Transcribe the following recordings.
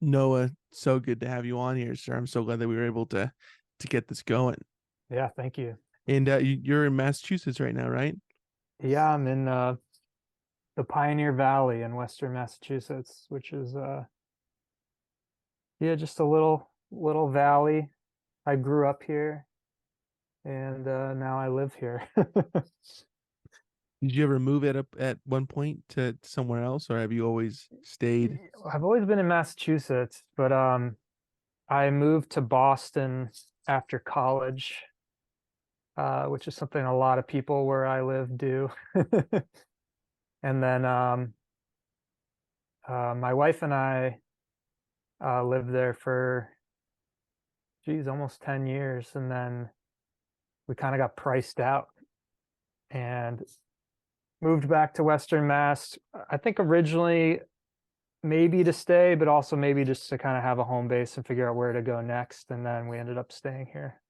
Noah, so good to have you on here, sir. I'm so glad that we were able to get this going. Yeah, thank you. And you're in Massachusetts right now, right? Yeah, I'm in the Pioneer Valley in Western Massachusetts, which is yeah, just a little valley. I grew up here and now I live here. Did you ever move it up at one point to somewhere else, or have you always stayed? I've always been in Massachusetts, but I moved to Boston after college, which is something a lot of people where I live do. And then my wife and I lived there for geez, almost 10 years. And then we kind of got priced out and moved back to Western Mass. I think originally maybe to stay, but also maybe just to kind of have a home base and figure out where to go next. And then we ended up staying here.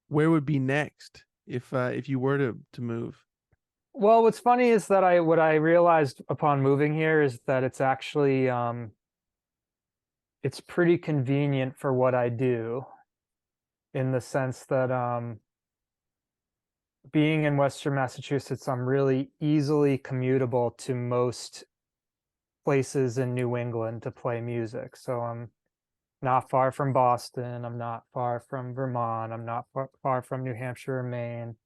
Where would be next if you were to move? Well, what's funny is that what I realized upon moving here is that it's actually it's pretty convenient for what I do in the sense that being in Western Massachusetts, I'm really easily commutable to most places in New England to play music. So I'm not far from Boston. I'm not far from Vermont. I'm not far from New Hampshire or Maine.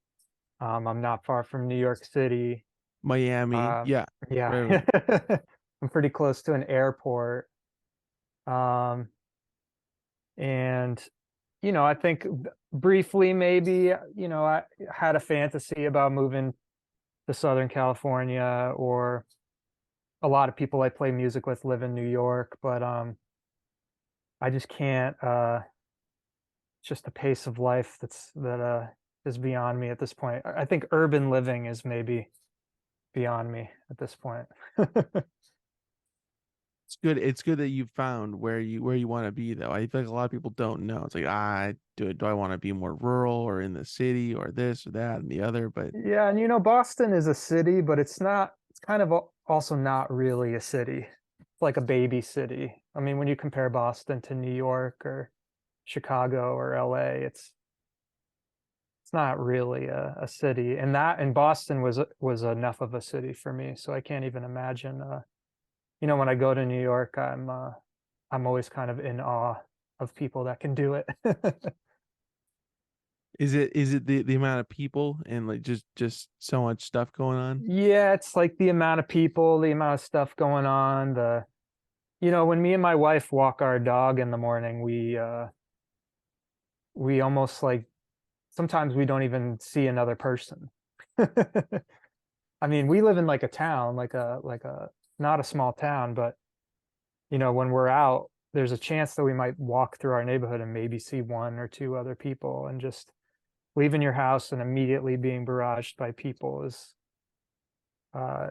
I'm not far from New York City. Miami, Um, yeah, yeah, right. I'm pretty close to an airport. Um, and I think briefly maybe, I had a fantasy about moving to Southern California, or a lot of people I play music with live in New York, but I just can't it's just the pace of life that is beyond me at this point. I think urban living is maybe beyond me at this point. It's good. It's good that you found where you want to be, though. I feel like a lot of people don't know. It's like, do I want to be more rural or in the city or this or that and the other? But Yeah, and Boston is a city, but it's kind of also not really a city. It's like a baby city. I mean, when you compare Boston to New York or Chicago or LA, it's not really a city. And Boston was enough of a city for me. So I can't even imagine when I go to New York, I'm always kind of in awe of people that can do it. is it the amount of people and like just so much stuff going on? Yeah, it's like the amount of people, the amount of stuff going on, when me and my wife walk our dog in the morning, we almost like sometimes we don't even see another person. I mean, we live in like a town, like a not a small town, but when we're out, there's a chance that we might walk through our neighborhood and maybe see one or two other people, and just leaving your house and immediately being barraged by people is uh,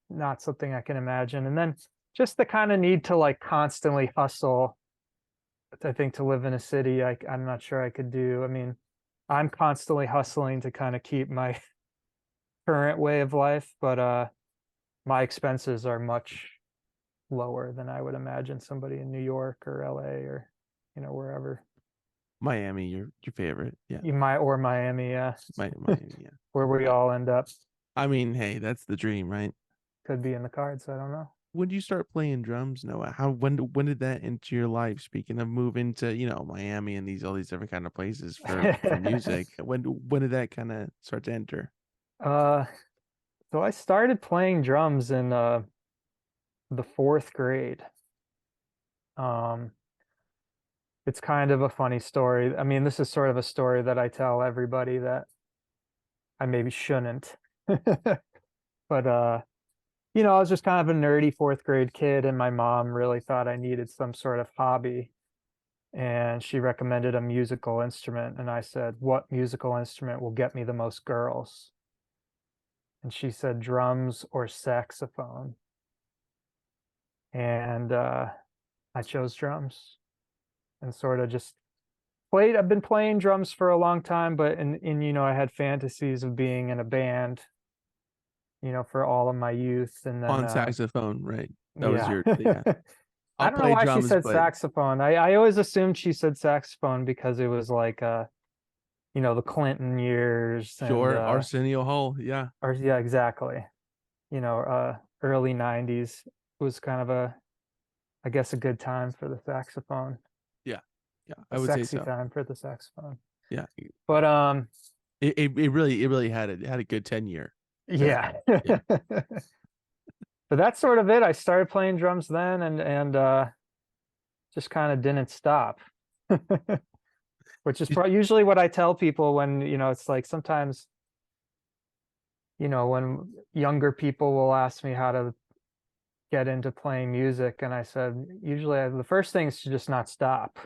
not something I can imagine. And then just the kind of need to like constantly hustle, I think, to live in a city, I'm not sure I could do. I mean, I'm constantly hustling to kind of keep my current way of life, but my expenses are much lower than I would imagine somebody in New York or LA or wherever. Miami, your favorite? Yeah, Or Miami, Miami. Yeah. where we I, all end up. I mean, hey, that's the dream, right? Could be in the cards. I don't know. When did you start playing drums, Noah? When did that enter your life? Speaking of moving to, Miami and these all these different kind of places for music, when did that kind of start to enter? uh, so I started playing drums in the fourth grade. Um, it's kind of a funny story. I mean, this is sort of a story that I tell everybody that I maybe shouldn't. But I was just kind of a nerdy fourth grade kid, and my mom really thought I needed some sort of hobby. And she recommended a musical instrument. And I said, "What musical instrument will get me the most girls?" And she said, "Drums or saxophone." And I chose drums and sort of just played. I've been playing drums for a long time, but I had fantasies of being in a band, for all of my youth. And then On saxophone, right? That was yeah. your, yeah. I I'll don't know play why she drums, said but saxophone. I always assumed she said saxophone because it was like the Clinton years and sure, Arsenio Hall, yeah, or yeah, exactly. Early 90s was kind of I guess a good time for the saxophone, yeah, yeah, a I would say sexy so. time for the saxophone. Yeah, But it really had a good 10 year. yeah. Yeah, But that's sort of it. I started playing drums then and just kind of didn't stop. Which is usually what I tell people when, it's like sometimes, when younger people will ask me how to get into playing music, and I said, usually the first thing is to just not stop.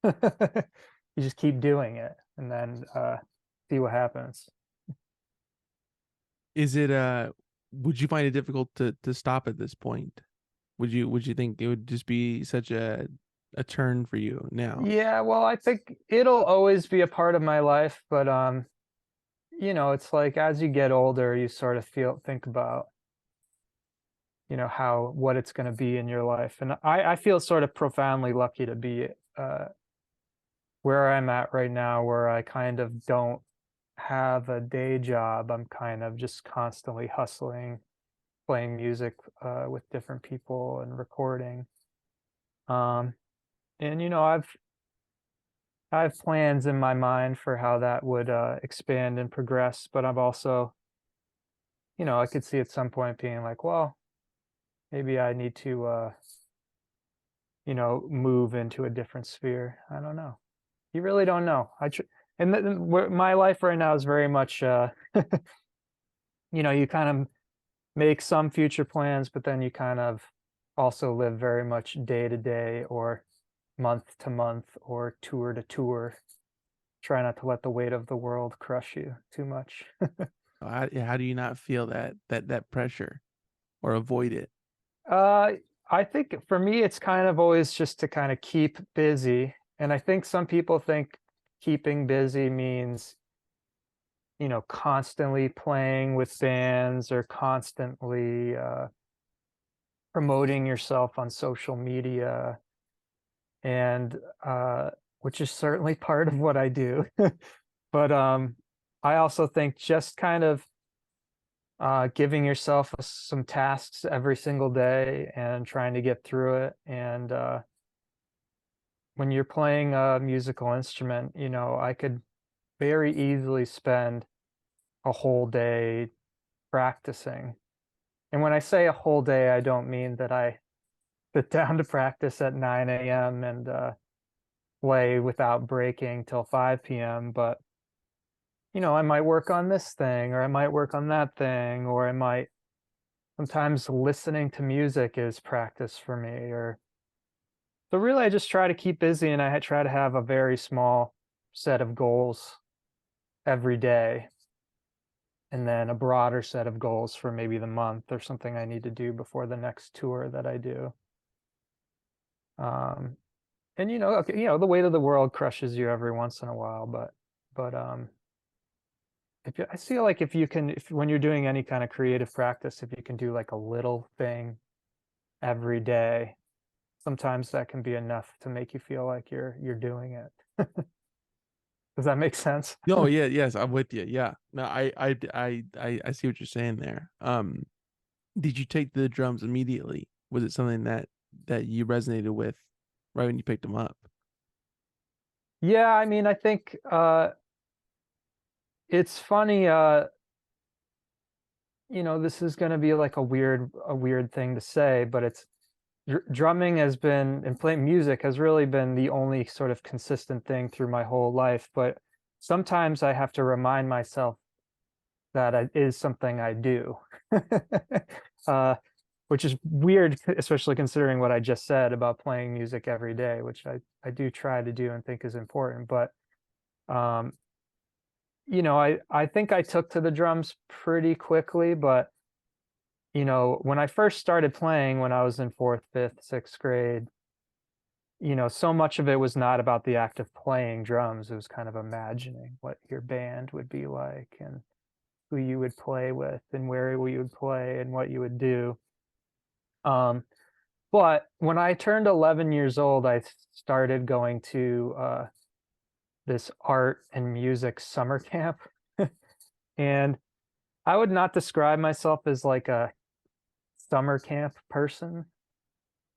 You just keep doing it and then see what happens. is it would you find it difficult to stop at this point? Would you think it would just be such a turn for you now? Yeah, well, I think it'll always be a part of my life, but it's like as you get older, you sort of think about, what it's going to be in your life. And I feel sort of profoundly lucky to be uh where I'm at right now, where I kind of don't have a day job. I'm kind of just constantly hustling, playing music with different people and recording. Um, and I have plans in my mind for how that would expand and progress, but I'm also, I could see at some point being like, well, maybe I need to, move into a different sphere. I don't know. You really don't know. My life right now is very much, you kind of make some future plans, but then you kind of also live very much day to day or month to month or tour to tour. Try not to let the weight of the world crush you too much. How do you not feel that pressure or avoid it? uh, I think for me, it's kind of always just to kind of keep busy. And I think some people think keeping busy means, constantly playing with bands or constantly promoting yourself on social media, and which is certainly part of what I do. But I also think just kind of giving yourself some tasks every single day and trying to get through it. And when you're playing a musical instrument, I could very easily spend a whole day practicing. And when I say a whole day, I don't mean that I sit down to practice at 9 a.m. and play without breaking till 5 p.m. But, I might work on this thing or I might work on that thing, or I might sometimes listening to music is practice for me. Or so really, I just try to keep busy and I try to have a very small set of goals every day, and then a broader set of goals for maybe the month or something I need to do before the next tour that I do. Um, and okay, the weight of the world crushes you every once in a while, but I feel like if when you're doing any kind of creative practice, if you can do like a little thing every day, sometimes that can be enough to make you feel like you're doing it. Does that make sense? No, yeah, yes, I'm with you. Yeah. No, I see what you're saying there. Did you take the drums immediately? Was it something that you resonated with right when you picked them up? Yeah, I mean, I think it's funny, this is going to be like a weird thing to say, but it's drumming has been, and playing music has really been the only sort of consistent thing through my whole life. But sometimes I have to remind myself that it is something I do. uh, which is weird, especially considering what I just said about playing music every day, which I do try to do and think is important. But um, I think I took to the drums pretty quickly, but when I first started playing when I was in fourth, fifth, sixth grade, so much of it was not about the act of playing drums. It was kind of imagining what your band would be like and who you would play with and where you would play and what you would do. Um, But when I turned 11 years old, I started going to this art and music summer camp. And I would not describe myself as like a summer camp person,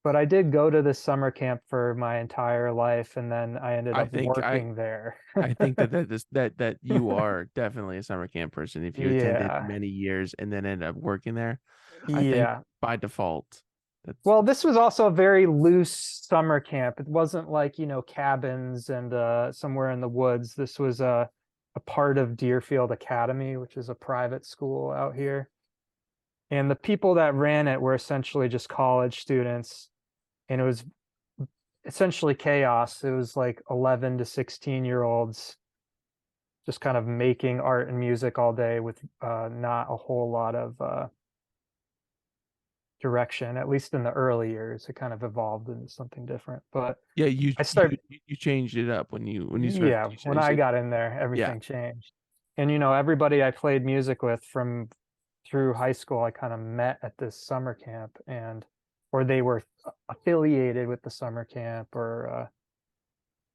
but I did go to this summer camp for my entire life, and then I ended I up think I working there. I think that you are definitely a summer camp person if you attended Yeah, many years and then ended up working there. I think yeah. by default, that's Well, this was also a very loose summer camp. It wasn't like, cabins and somewhere in the woods. This was a part of Deerfield Academy, which is a private school out here. And the people that ran it were essentially just college students, and it was essentially chaos. It was like 11 to 16-year-olds just kind of making art and music all day with not a whole lot of direction. At least in the early years, it kind of evolved into something different. But yeah, I started, you changed it up when you started. yeah, when You I said got in there, yeah, everything changed. And everybody I played music with from through high school, I kind of met at this summer camp, and or they were affiliated with the summer camp, or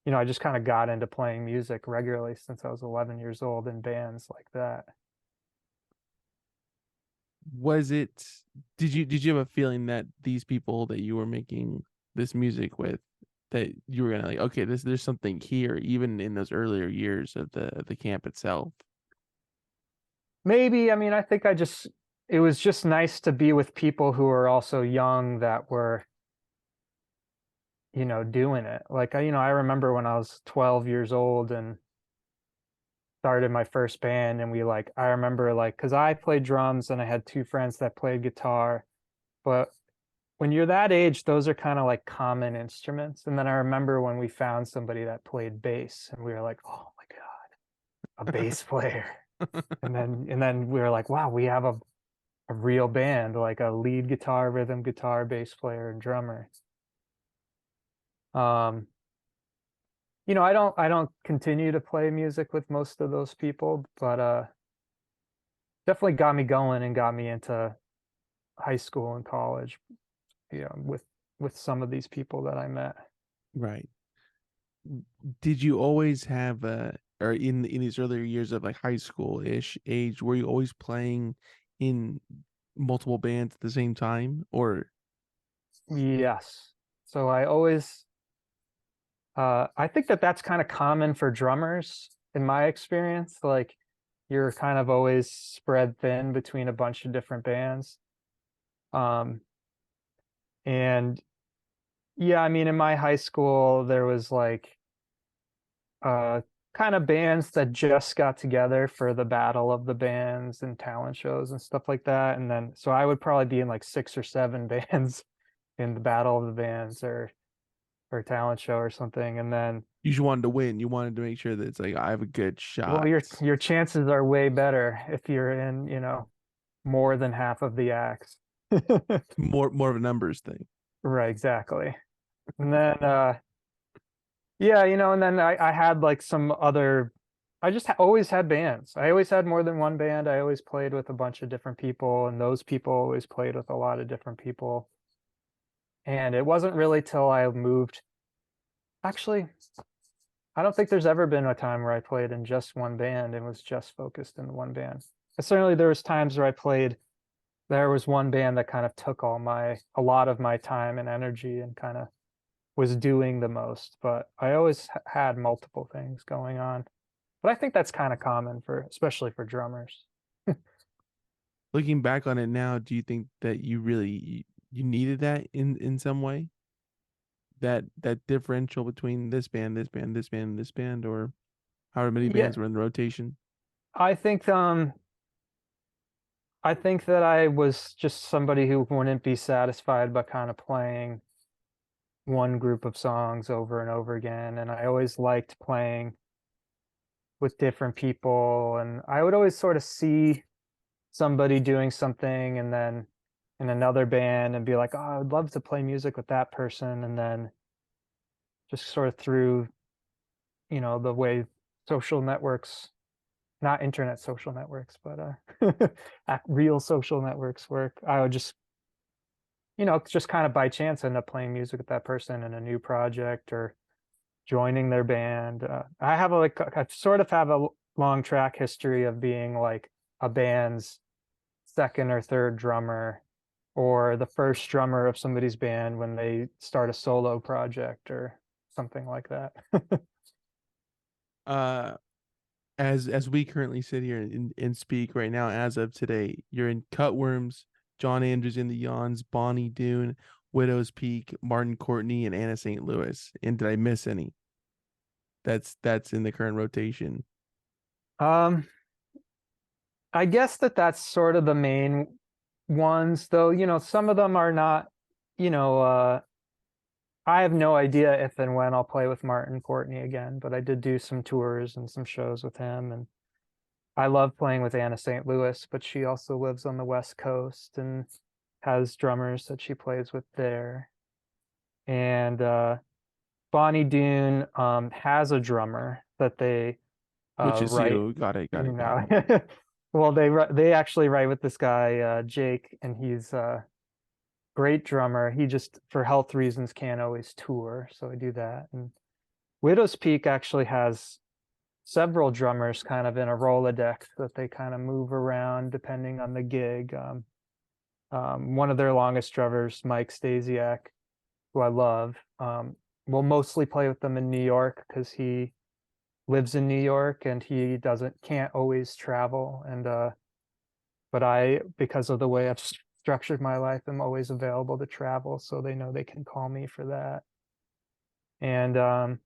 I just kind of got into playing music regularly since I was 11 years old in bands like that. was it did you have a feeling that these people that you were making this music with that you were gonna like okay there's something here even in those earlier years of the camp itself? Maybe, I mean, I think it was just nice to be with people who were also young that were, doing it. Like, I remember when I was 12 years old and started my first band, and I remember, like, because I played drums and I had two friends that played guitar. But when you're that age, those are kind of like common instruments. And then I remember when we found somebody that played bass, and we were like, oh my God, a bass player. And then we were like, wow, we have a real band, like a lead guitar, rhythm guitar, bass player, and drummer. Um, I don't continue to play music with most of those people, but definitely got me going and got me into high school and college, with some of these people that I met. Right. Did you always have or in these earlier years of like high school ish age were you always playing in multiple bands at the same time or Yes. So I think that that's kind of common for drummers in my experience. Like, you're kind of always spread thin between a bunch of different bands. Um, and yeah, I mean, in my high school, there was like uh kind of bands that just got together for the battle of the bands and talent shows and stuff like that. And then so I would probably be in like six or seven bands in the battle of the bands or talent show or something. And then, you just wanted to win? You wanted to make sure that it's like I have a good well, shot. your chances are way better if you're in, more than half of the acts. More of a numbers thing. Right, exactly. And then yeah, and then I had like some other, I just always had bands. I always had more than one band. I always played with a bunch of different people, and those people always played with a lot of different people. And it wasn't really till I moved. Actually, I don't think there's ever been a time where I played in just one band and was just focused in one band. Certainly there was times where there was one band that kind of took a lot of my time and energy and kind of was doing the most, but I always had multiple things going on. But I think that's kind of common especially for drummers. Looking back on it now, do you think that you really you needed that in some way? That differential between this band, this band, this band, this band, or however many Yeah, bands were in the rotation? I think I think that I was just somebody who wouldn't be satisfied by kind of playing one group of songs over and over again, and I always liked playing with different people, and I would always sort of see somebody doing something and then in another band and be like, oh, I'd love to play music with that person. And then just sort of through, the way social networks, not internet social networks, but real social networks work, I would just just kind of by chance end up playing music with that person in a new project or joining their band. I have I sort of have a long track history of being like a band's second or third drummer or the first drummer of somebody's band when they start a solo project or something like that. Uh, as we currently sit here and speak right now, as of today, you're in Cutworms, John Andrews in the Yawns, Bonny Doon, Widowspeak, Martin Courtney, and Anna St. Louis. And did I miss any? That's in the current rotation. Um, I guess that's sort of the main ones, though, some of them are not, you know, I have no idea if and when I'll play with Martin Courtney again, but I did do some tours and some shows with him. And I love playing with Anna St. Louis, but she also lives on the West Coast and has drummers that she plays with there. And Bonny Doon has a drummer that they Which is write, you. Got it. Got you it. Got know. it. Well, they actually write with this guy Jake, and he's a great drummer. He just for health reasons can't always tour, so I do that. And Widow's Peak actually has several drummers kind of in a Rolodex that they kind of move around depending on the gig. One of their longest drummers, Mike Stasiak, who I love, will mostly play with them in New York because he lives in New York and he can't always travel. And but I, because of the way I've structured my life, am always available to travel, so they know they can call me for that. And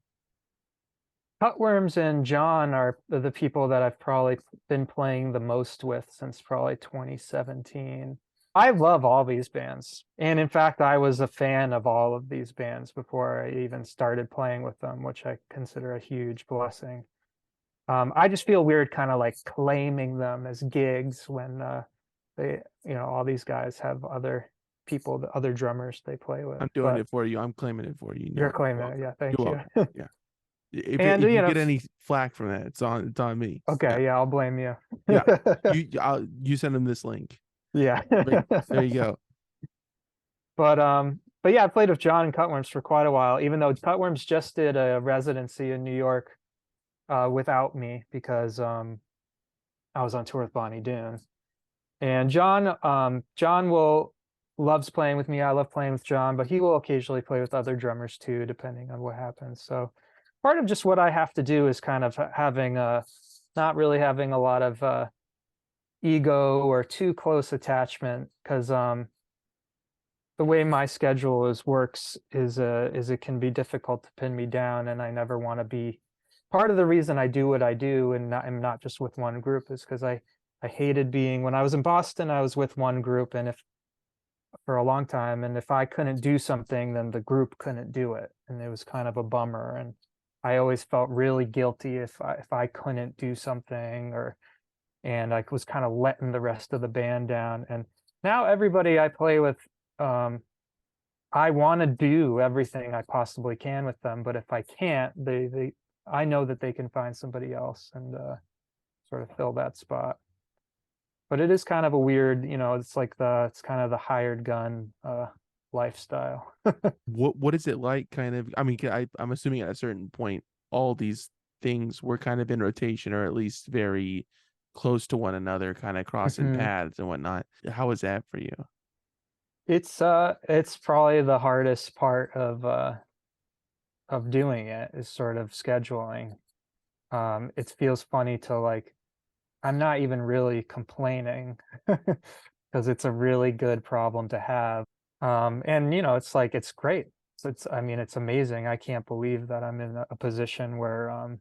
Cutworms and John are the people that I've probably been playing the most with since probably 2017. I love all these bands. And in fact, I was a fan of all of these bands before I even started playing with them, which I consider a huge blessing. I just feel weird kind of like claiming them as gigs when they, all these guys have other people, the other drummers they play with. I'm doing But it for you. I'm claiming it for you. you're No, you're claiming it. welcome. Yeah, You're thank you. welcome. Yeah. And, If you get any flack from that, it's on me. Yeah. okay, yeah, I'll blame you. Yeah. You send them this link. Yeah. There you go. But yeah, I played with John and Cutworms for quite a while, even though Cutworms just did a residency in New York without me because I was on tour with Bonny Doon. And John will loves playing with me. I love playing with John, but he will occasionally play with other drummers too, depending on what happens. So part of just what I have to do is kind of having not really having a lot of ego or too close attachment, because the way my schedule works is it can be difficult to pin me down, and I never want to be part of the reason I do what I do and I'm not just with one group is because I hated being when I was in Boston, I was with one group and if for a long time, and if I couldn't do something, then the group couldn't do it. And it was kind of a bummer. And I always felt really guilty if I couldn't do something and I was kind of letting the rest of the band down. And now everybody I play with, I want to do everything I possibly can with them, but if I can't, I know that they can find somebody else and sort of fill that spot. But it is kind of a weird, it's kind of the hired gun lifestyle. What is it like? Kind of. I mean, I'm assuming at a certain point, all these things were kind of in rotation, or at least very close to one another, kind of crossing Mhm. paths and whatnot. How was that for you? It's probably the hardest part of doing it is sort of scheduling. It feels funny to like I'm not even really complaining because it's a really good problem to have. And it's like it's great. It's I mean it's amazing. I can't believe that I'm in a position where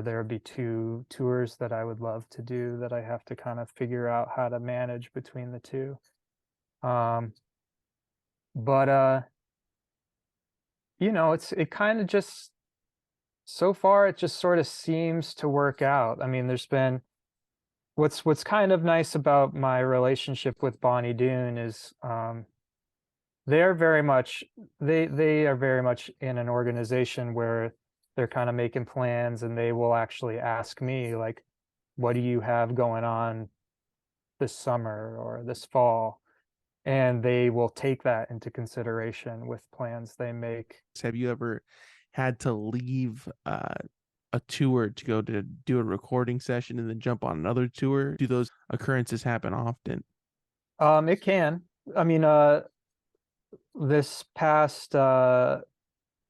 there would be two tours that I would love to do that I have to kind of figure out how to manage between the two. Um, but it kind of just so far it just sort of seems to work out. I mean, there's been what's kind of nice about my relationship with Bonny Doon is they're very much they are very much in an organization where they're kind of making plans and they will actually ask me like, what do you have going on this summer or this fall? and they will take that into consideration with plans they make. Have you ever had to leave a tour to go to do a recording session and then jump on another tour? Do those occurrences happen often? It can. I mean, this past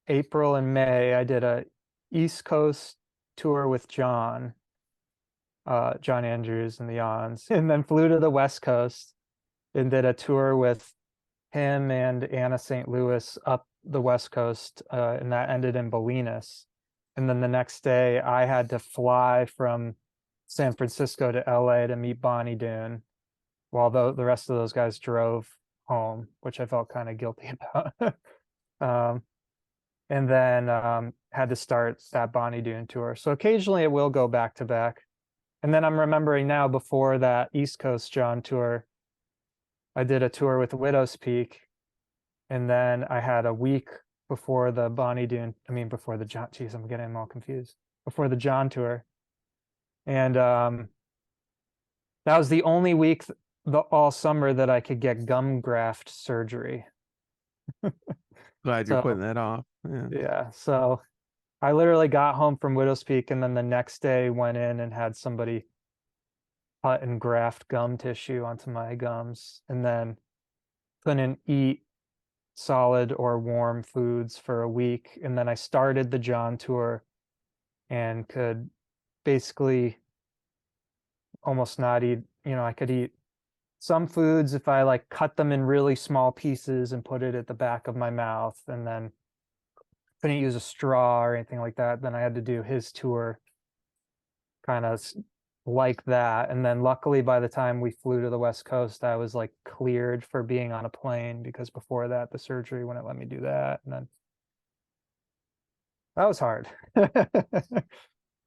April and May, I did a East Coast tour with John Andrews and the Yawns, and then flew to the West Coast and did a tour with him and Anna St. Louis up the West Coast, and that ended in Bolinas. And then the next day, I had to fly from San Francisco to LA to meet Bonny Doon, while the rest of those guys drove home, which I felt kind of guilty about. And then had to start that Bonny Doon tour. So occasionally it will go back to back. And then I'm remembering now, before that East Coast John tour, I did a tour with Widowspeak, and then I had a week before the Bonny Doon, before the John, geez, I'm getting them all confused, before the John tour. And that was the only week all summer that I could get gum graft surgery. Glad you're putting So that off. Yeah. yeah, so I literally got home from Widowspeak, and then the next day went in and had somebody cut and graft gum tissue onto my gums, and then couldn't eat solid or warm foods for a week. And then I started the John tour and could basically almost not eat, I could eat some foods if I like cut them in really small pieces and put it at the back of my mouth, and then couldn't use a straw or anything like that. Then I had to do his tour kind of like that. And then luckily, by the time we flew to the West Coast, I was like cleared for being on a plane, because before that, the surgery wouldn't let me do that. And then that was hard.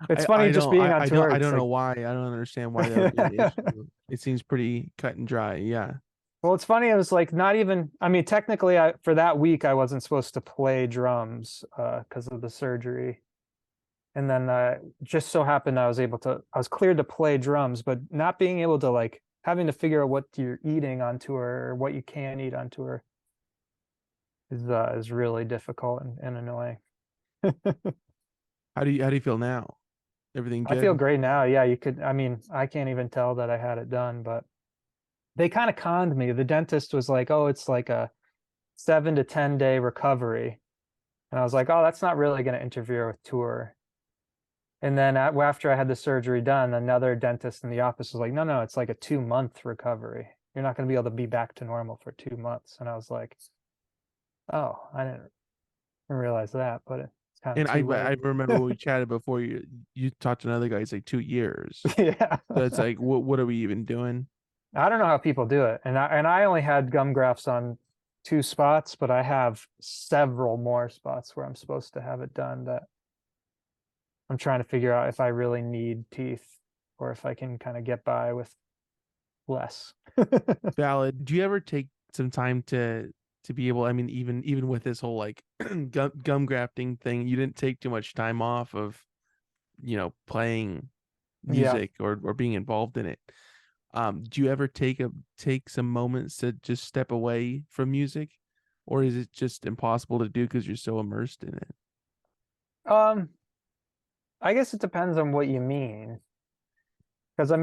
It's funny just being on tour. I don't know Like, why. I don't understand why that would be an issue. It seems pretty cut and dry. Yeah. well, it's funny. It was like not even, technically for that week, I wasn't supposed to play drums because of the surgery. And then just so happened I was cleared to play drums, but not being able to, like, having to figure out what you're eating on tour or what you can eat on tour is really difficult and annoying. How do you feel now? Everything I feel good? great now. Yeah, I can't even tell that I had it done, but they kind of conned me. The dentist was like, "Oh, it's like a 7 to 10 day recovery." And I was like, "Oh, that's not really going to interfere with tour." And then after I had the surgery done, another dentist in the office was like, "No, no, it's like a 2 month recovery. You're not going to be able to be back to normal for 2 months." And I was like, "Oh, I didn't realize that, but it's kind of And too late." I remember when we chatted before, you talked to another guy, he's like 2 years. Yeah. So it's like, what are we even doing? I don't know how people do it. And I only had gum grafts on 2 spots, but I have several more spots where I'm supposed to have it done, that I'm trying to figure out if I really need teeth or if I can kind of get by with less. Valid. Do you ever take some time to be able, even with this whole like gum grafting thing, you didn't take too much time off of, playing Yeah. music or being involved in it. Do you ever take some moments to just step away from music, or is it just impossible to do because you're so immersed in it? Um, I guess it depends on what you mean. Because I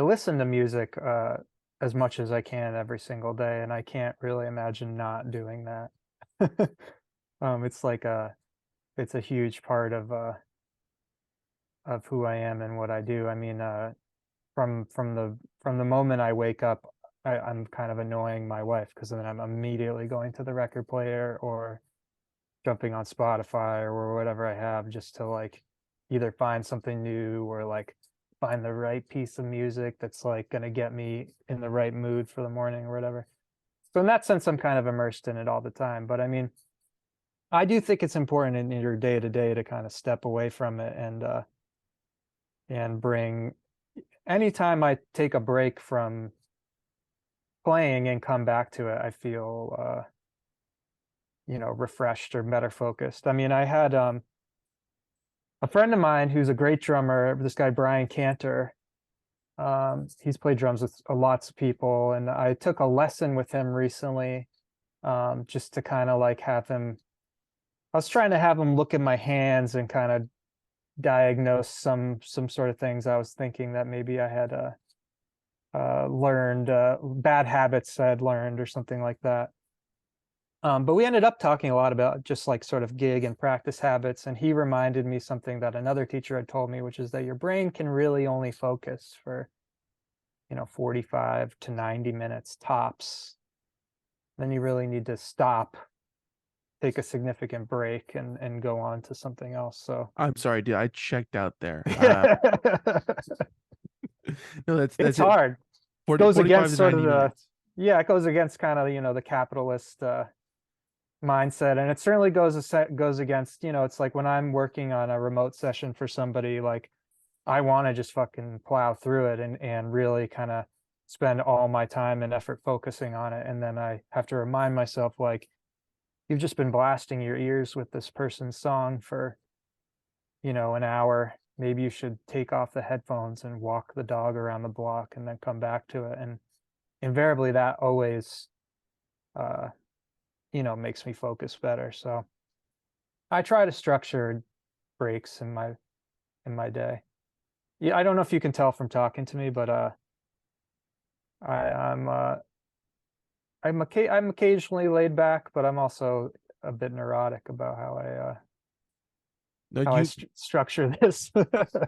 listen to music as much as I can every single day, and I can't really imagine not doing that. It's like it's a huge part of who I am and what I do. From the moment I wake up, I'm kind of annoying my wife, because then I'm immediately going to the record player or jumping on Spotify or whatever I have, just to like either find something new or like find the right piece of music that's like going to get me in the right mood for the morning or whatever. So in that sense, I'm kind of immersed in it all the time. But I do think it's important in your day to day to kind of step away from it and bring, anytime I take a break from playing and come back to it, I feel refreshed or better focused. I had a friend of mine who's a great drummer, this guy Brian Cantor. He's played drums with lots of people, and I took a lesson with him recently, just to kind of like have him. I was trying to have him look at my hands and kind of diagnose some sort of things I was thinking that maybe I had learned, bad habits I had learned or something like that. But we ended up talking a lot about just like sort of gig and practice habits, and he reminded me something that another teacher had told me, which is that your brain can really only focus for 45 to 90 minutes tops. Then you really need to stop, take a significant break, and go on to something else. So I'm sorry, dude. I checked out there. No, it's that's it. hard. 40, Goes 45 against to sort of 90 minutes. it goes against kind of the capitalist mindset, and it certainly goes against, it's like when I'm working on a remote session for somebody, like I want to just fucking plow through it and really kind of spend all my time and effort focusing on it, and then I have to remind myself, like, you've just been blasting your ears with this person's song for an hour. Maybe you should take off the headphones and walk the dog around the block and then come back to it. And invariably that always uh makes me focus better. So I try to structure breaks in my day. Yeah, I don't know if you can tell from talking to me, but I'm occasionally laid back, but I'm also a bit neurotic about No, how I structure this.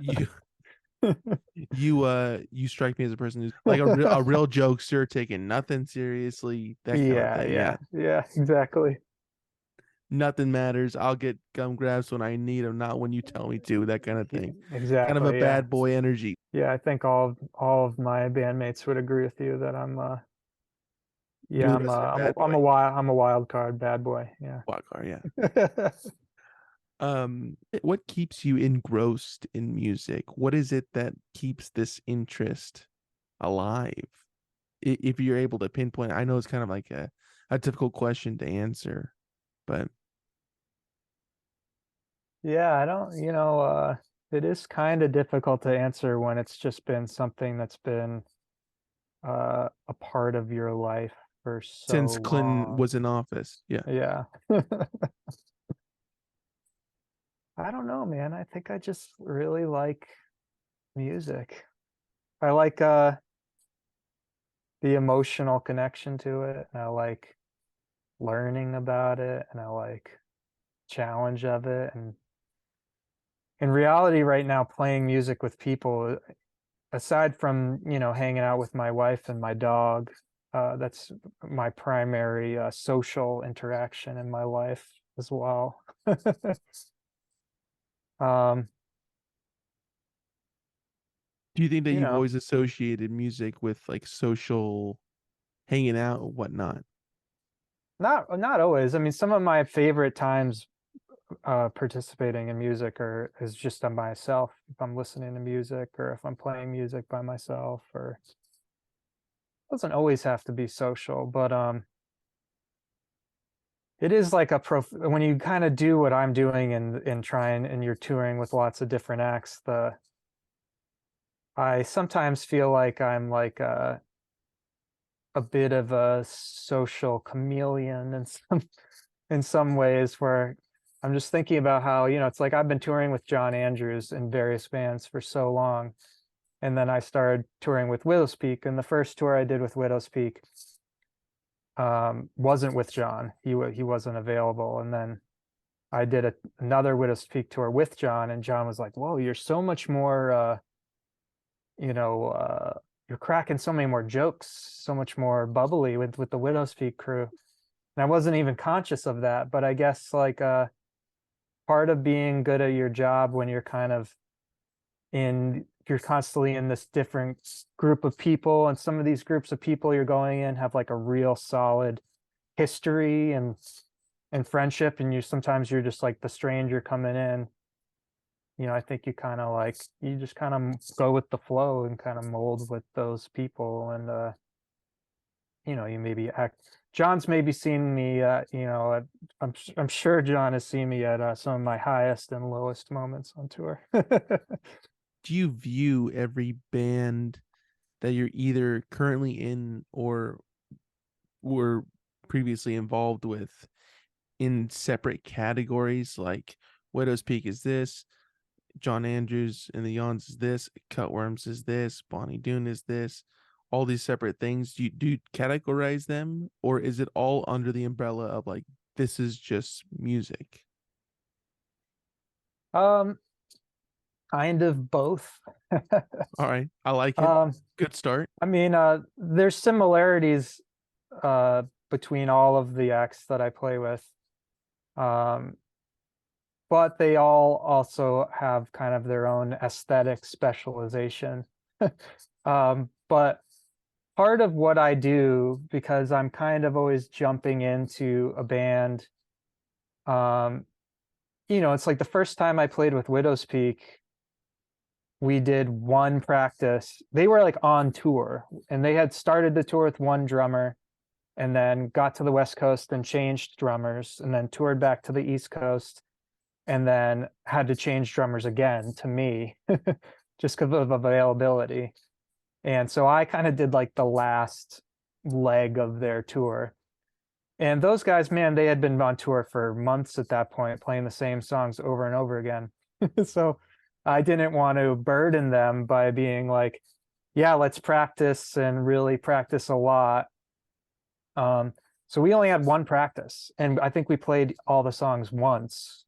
you you strike me as a person who's like a real jokester, taking nothing seriously, that kind of Yeah, thing. Yeah. yeah, exactly. Nothing matters. I'll get gum grabs when I need them, not when you tell me to, that kind of thing. Kind of a Exactly, yeah. bad boy energy. Yeah, I think all of my bandmates would agree with you that I'm You're yeah, the resident bad I'm boy. a wild card bad boy. Yeah. Wild card, yeah. What keeps you engrossed in music? What is it that keeps this interest alive? If you're able to pinpoint, I know it's kind of like a difficult question to answer, but Yeah, I don't, it is kind of difficult to answer when it's just been something that's been a part of your life for so since Clinton long. was in office, yeah. Yeah. I don't know, man. I think I just really like music. I like the emotional connection to it, and I like learning about it, and I like challenge of it. And in reality right now, playing music with people, aside from hanging out with my wife and my dog, that's my primary social interaction in my life as well. um Do you think that you you've know always associated music with like social hanging out or whatnot? not always. I mean, some of my favorite times participating in music is just on myself, if I'm listening to music or if I'm playing music by myself. Or doesn't always have to be social, but it is like when you kind of do what I'm doing and trying, and you're touring with lots of different acts, I sometimes feel like I'm like a bit of a social chameleon in some ways, where I'm just thinking about how, it's like I've been touring with John Andrews in various bands for so long. And then I started touring with Widowspeak. And the first tour I did with Widowspeak wasn't with John. He wasn't available. And then I did another Widowspeak tour with John, and John was like, "Whoa, you're so much more, you know, you're cracking so many more jokes, so much more bubbly with the Widowspeak crew." And I wasn't even conscious of that, but I guess like part of being good at your job when you're kind of you're constantly in this different group of people, and some of these groups of people you're going in have like a real solid history and friendship, and sometimes you're just like the stranger coming in. I think you just kind of go with the flow and kind of mold with those people. And you maybe act. John's maybe seen me, I'm sure John has seen me at some of my highest and lowest moments on tour. Do you view every band that you're either currently in or were previously involved with in separate categories? Like Widowspeak is this, John Andrews and the Yawns is this, Cutworms is this, Bonny Doon is this, all these separate things. Do you categorize them, or is it all under the umbrella of like this is just music? Um, kind of both. All right, I like it. Um, Good start. I mean, there's similarities between all of the acts that I play with. Um, but they all also have kind of their own aesthetic specialization. But part of what I do, because I'm kind of always jumping into a band, it's like the first time I played with Widowspeak, we did one practice. They were like on tour, and they had started the tour with one drummer and then got to the West Coast and changed drummers and then toured back to the East Coast and then had to change drummers again to me just because of availability. And so I kind of did like the last leg of their tour. And those guys, man, they had been on tour for months at that point, playing the same songs over and over again. So I didn't want to burden them by being like, yeah, let's practice and really practice a lot. So we only had one practice, and I think we played all the songs once,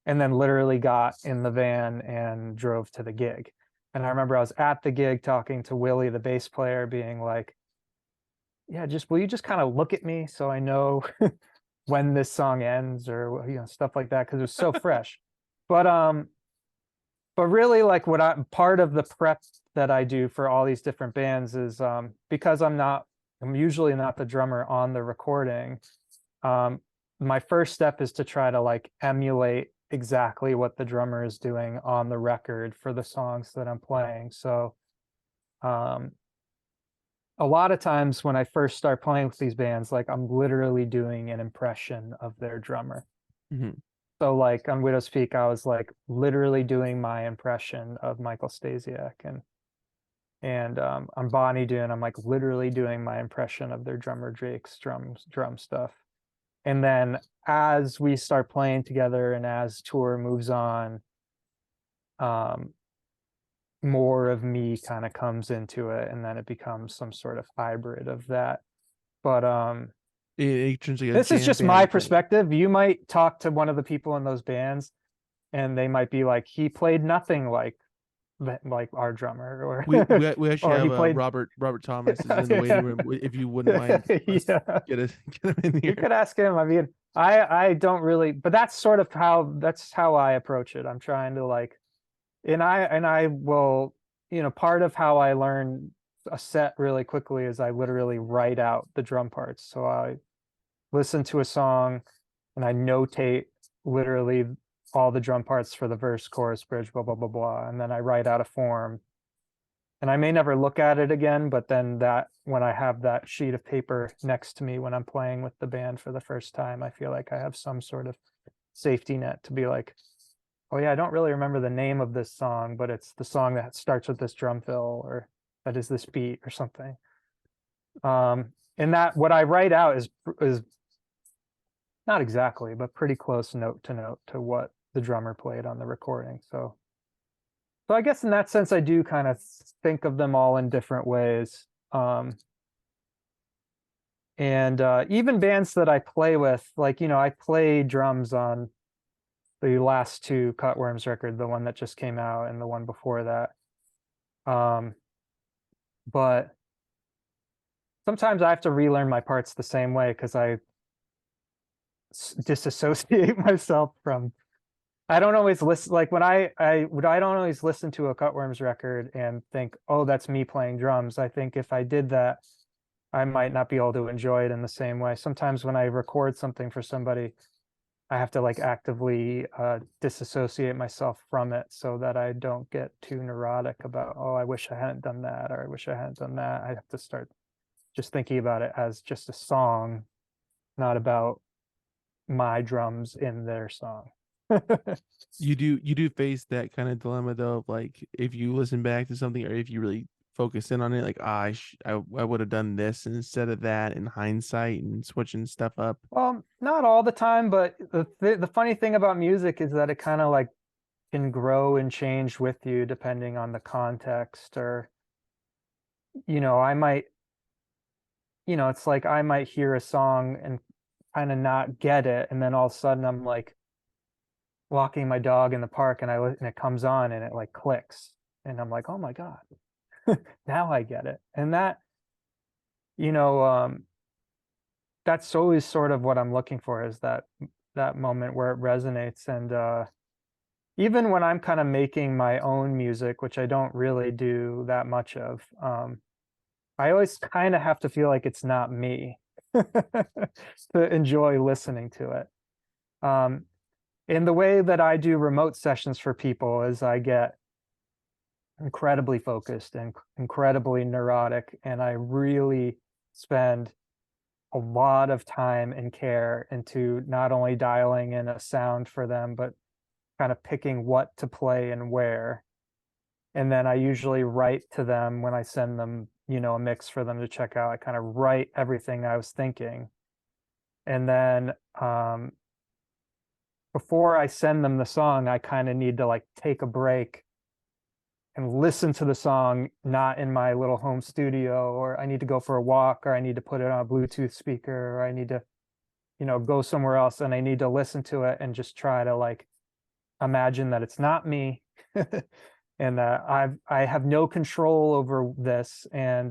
and then literally got in the van and drove to the gig. And I remember I was at the gig talking to Willie, the bass player, being like, yeah, just will you just kind of look at me so I know when this song ends, or stuff like that, because it was so fresh. But really, like, what I part of the prep that I do for all these different bands is because I'm usually not the drummer on the recording. My first step is to try to like emulate exactly what the drummer is doing on the record for the songs that I'm playing. So um, a lot of times when I first start playing with these bands, like I'm literally doing an impression of their drummer. Mm-hmm. So like on Widowspeak, I was like literally doing my impression of Michael Stasiak, and on Bonny Doon, I'm like literally doing my impression of their drummer Drake's drum stuff. And then as we start playing together and as tour moves on, um, more of me kind of comes into it, and then it becomes some sort of hybrid of that. But It turns like a this is jam just my band thing. perspective. You might talk to one of the people in those bands, and they might be like, he played nothing like our drummer, or We actually or he have played. Robert Thomas is in the waiting Yeah. room. If you wouldn't mind, let's Yeah, get him in you here. could ask him. I mean, I don't really, but that's how I approach it. I'm trying to like, and I will, part of how I learn a set really quickly is I literally write out the drum parts. So I listen to a song and I notate literally all the drum parts for the verse, chorus, bridge, blah blah blah blah, and then I write out a form. And I may never look at it again, but then that when I have that sheet of paper next to me when I'm playing with the band for the first time, I feel like I have some sort of safety net to be like, oh yeah, I don't really remember the name of this song, but it's the song that starts with this drum fill, or that is this beat or something. And that what I write out is not exactly, but pretty close note to what the drummer played on the recording. So I guess in that sense, I do kind of think of them all in different ways. And even bands that I play with, like, I play drums on the last two Cutworms record, the one that just came out and the one before that. But sometimes I have to relearn my parts the same way because I disassociate myself from. I don't always listen, like when I don't always listen to a Cutworms record and think, oh, that's me playing drums. I think if I did that, I might not be able to enjoy it in the same way. Sometimes when I record something for somebody, I have to like actively disassociate myself from it so that I don't get too neurotic about, oh, I wish I hadn't done that, or I wish I hadn't done that. I have to start just thinking about it as just a song, not about my drums in their song. You do face that kind of dilemma though, of like if you listen back to something or if you really focus in on it? Like, I would have done this instead of that in hindsight and switching stuff up. Well, not all the time, but the funny thing about music is that it kind of like can grow and change with you depending on the context. Or, I might, it's like I might hear a song and kind of not get it, and then all of a sudden I'm like walking my dog in the park, and and it comes on and it like clicks, and I'm like, oh my God, now I get it. And that, you know, that's always sort of what I'm looking for, is that moment where it resonates. And even when I'm kind of making my own music, which I don't really do that much of, I always kind of have to feel like it's not me to enjoy listening to it. And the way that I do remote sessions for people is I get incredibly focused and incredibly neurotic, and I really spend a lot of time and care into not only dialing in a sound for them, but kind of picking what to play and where. And then I usually write to them when I send them, a mix for them to check out. I kind of write everything I was thinking. And then before I send them the song, I kind of need to like take a break and listen to the song, not in my little home studio, or I need to go for a walk, or I need to put it on a Bluetooth speaker, or I need to, go somewhere else, and I need to listen to it and just try to like imagine that it's not me. And that I have no control over this, and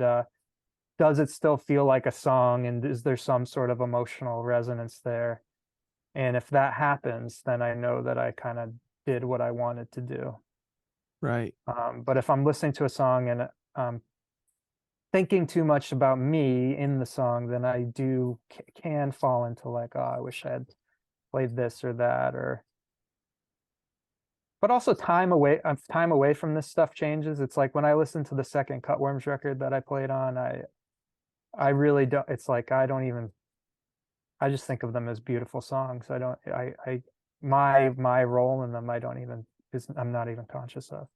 does it still feel like a song, and is there some sort of emotional resonance there? And if that happens, then I know that I kind of did what I wanted to do. Right. But if I'm listening to a song and thinking too much about me in the song, then I can fall into like, oh, I wish I had played this or that. Or but also time away from this stuff changes. It's like when I listen to the second Cutworms record that I played on, I really don't, it's like I just think of them as beautiful songs. I don't I my role in them, I'm not even conscious of.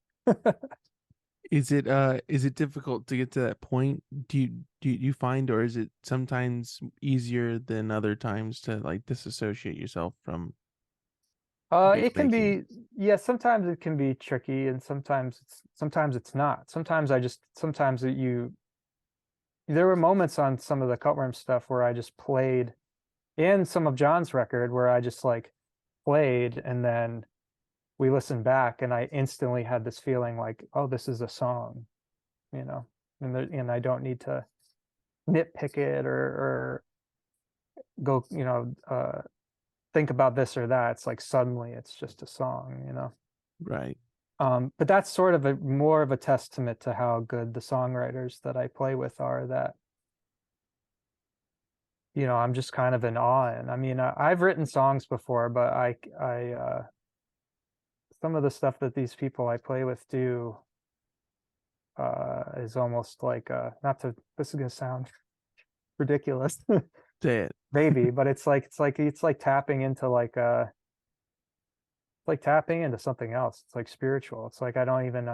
Is it difficult to get to that point? Do you find, or is it sometimes easier than other times to like disassociate yourself from what you're It can making? be, yeah, sometimes it can be tricky, and sometimes it's not. Sometimes there were moments on some of the Cutworm stuff where I just played, in some of John's record, where I just like played, and then we listened back, and I instantly had this feeling like, oh, this is a song, you know, and I don't need to nitpick it, or go, think about this or that. It's like suddenly it's just a song. Right. But that's sort of more of a testament to how good the songwriters that I play with are, that, I'm just kind of in awe. And I mean, I've written songs before, but some of the stuff that these people I play with do is almost like, not to, this is gonna sound ridiculous, Say it. maybe, but it's like tapping into like tapping into something else. It's like spiritual. It's like I don't even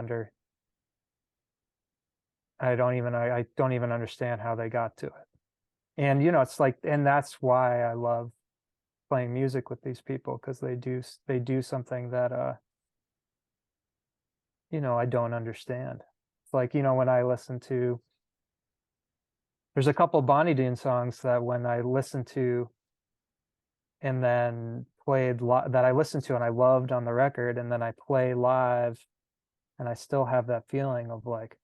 understand how they got to it. And it's like, and that's why I love playing music with these people, because they do something that I don't understand. It's like, when I listen to, there's a couple Bonny Doon songs that when I listen to, and then that I listened to and I loved on the record, and then I play live, and I still have that feeling of like,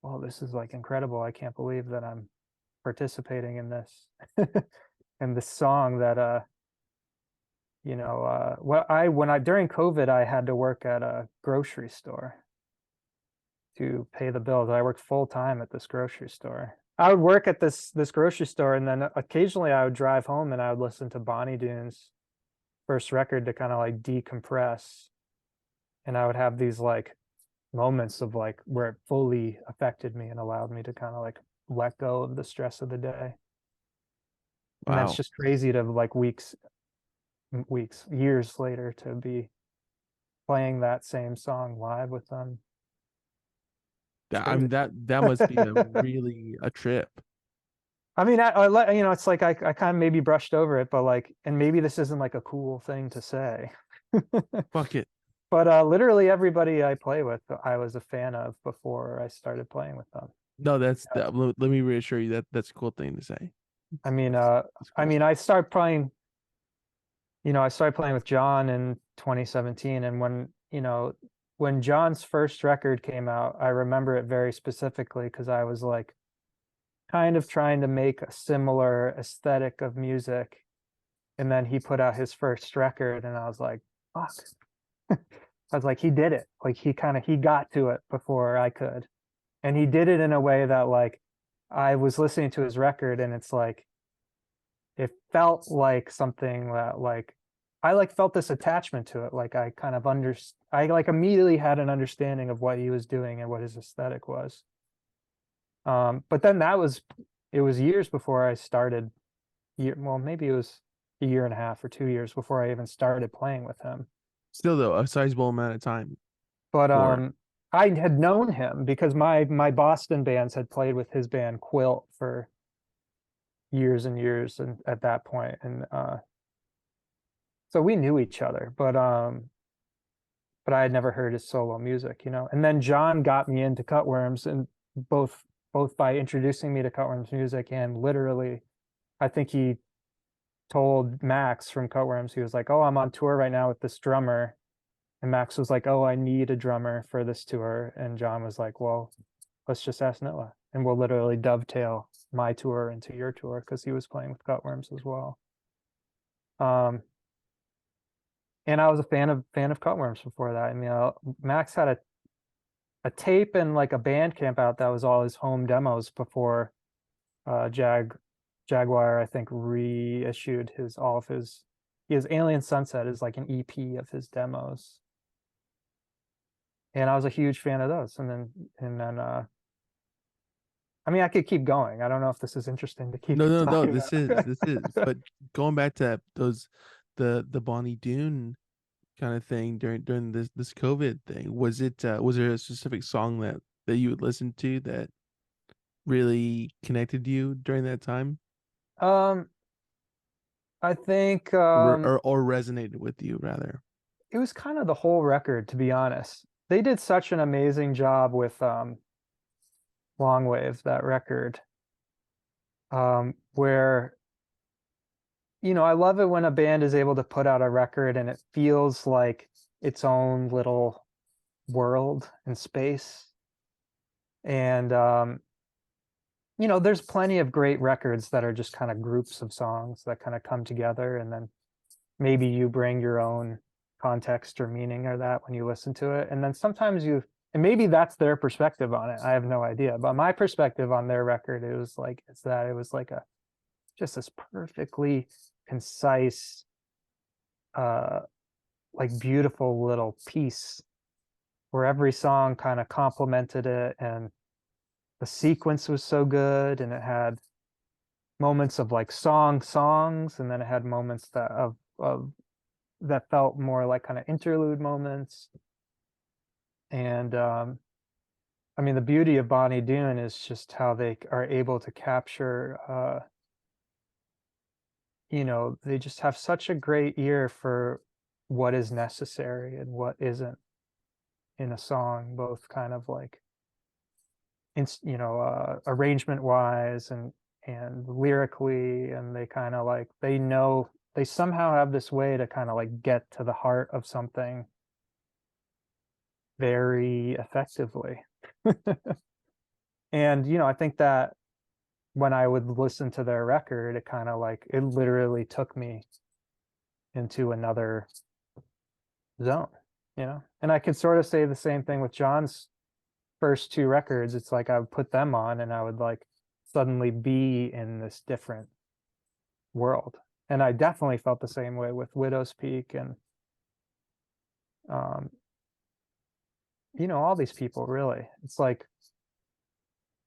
oh, this is like incredible. I can't believe that I'm participating in this. And this song that when I during COVID, I had to work at a grocery store to pay the bills. I worked full time at this grocery store. I would work at this grocery store, and then occasionally I would drive home and I would listen to Bonny Doon's first record to kind of like decompress. And I would have these like moments of like where it fully affected me and allowed me to kind of like let go of the stress of the day. And that's Wow. just crazy to like years later to be playing that same song live with them. It's I mean crazy. that must be a really a trip. I mean, I let you know, it's like I kind of maybe brushed over it, but like, and maybe this isn't like a cool thing to say. Fuck it. But literally everybody I play with, I was a fan of before I started playing with them. No, that's that. Let me reassure you that that's a cool thing to say. I mean, It's cool. I started playing, I started playing with John in 2017, and when John's first record came out, I remember it very specifically because I was like kind of trying to make a similar aesthetic of music, and then he put out his first record, and I was like, fuck. I was like, he did it. Like he got to it before I could. And he did it in a way that like I was listening to his record and it's like it felt like something that like I like felt this attachment to it. Like I kind of I like immediately had an understanding of what he was doing and what his aesthetic was. But then it was years before I started well, maybe it was a year and a half or 2 years before I even started playing with him. Still though, a sizable amount of time But for it. I had known him because my Boston bands had played with his band Quilt for years and years, and at that point, and so we knew each other, but I had never heard his solo music, And then John got me into Cutworms, and both by introducing me to Cutworms music and literally, I think he told Max from Cutworms, he was like, "Oh, I'm on tour right now with this drummer." And Max was like, "Oh, I need a drummer for this tour." And John was like, "Well, let's just ask Noah. And we'll literally dovetail my tour into your tour," because he was playing with Cutworms as well. And I was a fan of Cutworms before that. I mean, Max had a tape and like a band camp out that was all his home demos before Jaguar, I think, reissued his Alien Sunset is like an EP of his demos. And I was a huge fan of those. And then I mean, I could keep going. I don't know if this is interesting to keep No. talking This is. about. But going back to those, the Bonny Doon kind of thing during this COVID thing, was there a specific song that you would listen to that really connected you during that time, um, I think or resonated with you rather? it was kind of the whole record, to be honest. They did such an amazing job with Long Wave, that record, where I love it when a band is able to put out a record and it feels like its own little world and space. And there's plenty of great records that are just kind of groups of songs that kind of come together, and then maybe you bring your own context or meaning or that when you listen to it. And then sometimes and maybe that's their perspective on it. I have no idea. But my perspective on their record, it was like, it was like just this perfectly concise, uh, like beautiful little piece where every song kind of complemented it, and the sequence was so good, and it had moments of like songs, and then it had moments of that felt more like kind of interlude moments. And I mean, the beauty of Bonny Doon is just how they are able to capture they just have such a great ear for what is necessary and what isn't in a song, both kind of like arrangement wise and lyrically. And they kind of like they somehow have this way to kind of like get to the heart of something very effectively. And I think that when I would listen to their record, it kind of like it literally took me into another zone. And I could sort of say the same thing with John's first two records. It's like I would put them on and I would like suddenly be in this different world. And I definitely felt the same way with Widowspeak and um all these people, really. It's like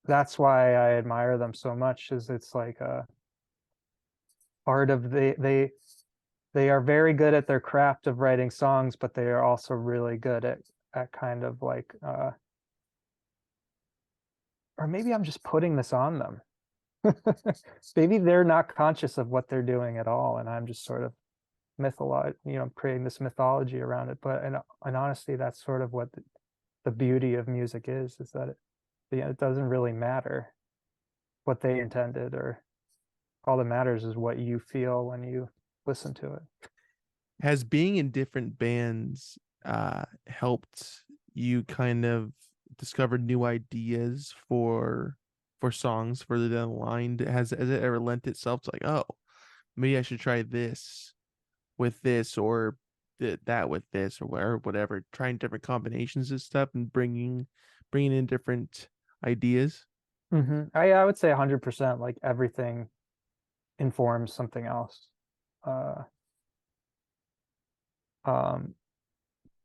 that's why I admire them so much, is it's like a part of they are very good at their craft of writing songs, but they are also really good at kind of like or maybe I'm just putting this on them. Maybe they're not conscious of what they're doing at all, and I'm just sort of creating this mythology around it. But in honesty, that's sort of what the beauty of music is that it doesn't really matter what they intended, or all that matters is what you feel when you listen to it. Has being in different bands helped you kind of discover new ideas for songs further down the line? Has it ever lent itself to like, oh, maybe I should try this with this, or that with this, or whatever, trying different combinations of stuff and bringing in different ideas? I would say 100%, like everything informs something else. Uh, um,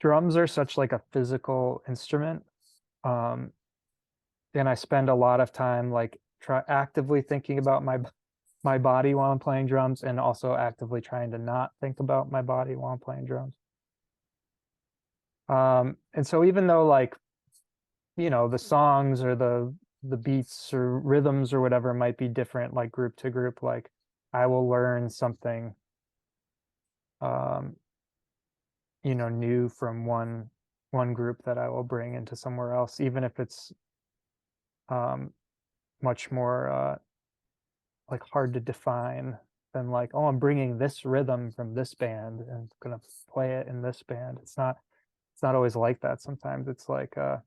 Drums are such like a physical instrument. Um, and I spend a lot of time like actively thinking about my body while I'm playing drums, and also actively trying to not think about my body while I'm playing drums. And so even though like, the songs or the beats or rhythms or whatever might be different, like group to group, like I will learn something, um, new from one group that I will bring into somewhere else, even if it's um, much more like hard to define than like, oh, I'm bringing this rhythm from this band and gonna play it in this band. It's not always like that. Sometimes it's like I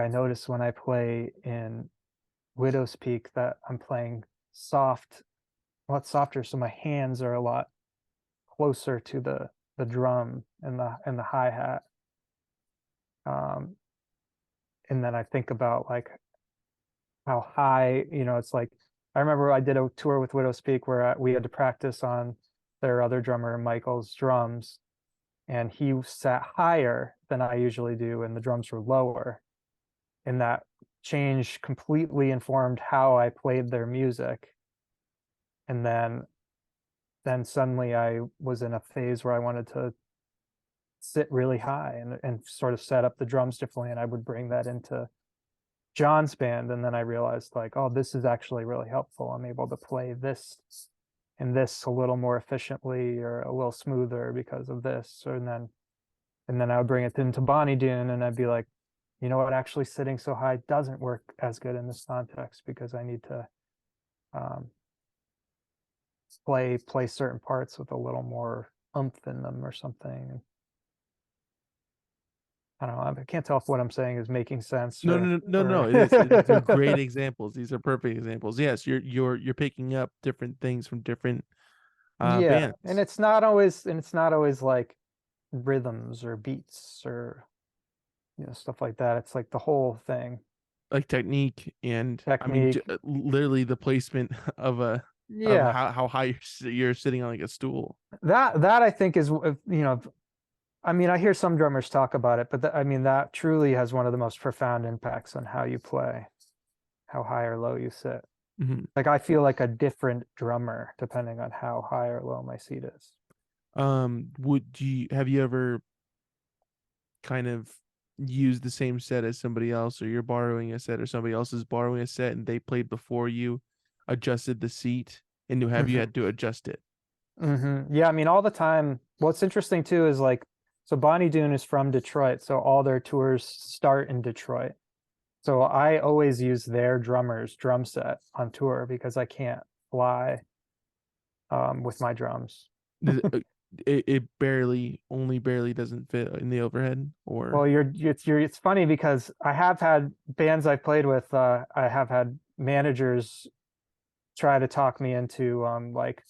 notice when I play in Widowspeak that I'm playing a lot softer, so my hands are a lot closer to the drum and the hi-hat. Um, and then I think about like how high, it's like I remember I did a tour with Widowspeak where we had to practice on their other drummer Michael's drums, and he sat higher than I usually do, and the drums were lower. And that change completely informed how I played their music. And then suddenly I was in a phase where I wanted to sit really high and sort of set up the drums differently, and I would bring that into John's band, and then I realized like, oh, this is actually really helpful. I'm able to play this and this a little more efficiently or a little smoother because of this. And then I would bring it into Bonny Doon, and I'd be like, you know what, actually sitting so high doesn't work as good in this context, because I need to um, play certain parts with a little more oomph in them or something. I don't know. I can't tell if what I'm saying is making sense No, or no, no, no, no. It is. They're great examples. These are perfect examples. Yes, you're picking up different things from different yeah, and bands, it's not always like rhythms or beats or stuff like that. It's like the whole thing, like technique, and I mean, technique. literally the placement of Yeah, how high you're sitting on like a stool. that I think is I mean, I hear some drummers talk about it, but I mean, that truly has one of the most profound impacts on how you play, how high or low you sit. Mhm. Like I feel like a different drummer depending on how high or low my seat is. Would you have you ever kind of used the same set as somebody else, or you're borrowing a set, or somebody else is borrowing a set and they played before you, adjusted the seat, and have you Hmm. had to adjust it? Yeah, I mean, all the time. What's interesting too is like, so Bonny Doon is from Detroit, so all their tours start in Detroit. So I always use their drummer's drum set on tour because I can't fly with my drums. It only barely doesn't fit in the overhead, Well, or it's funny because I have had bands I've played with, I have had managers try to talk me into like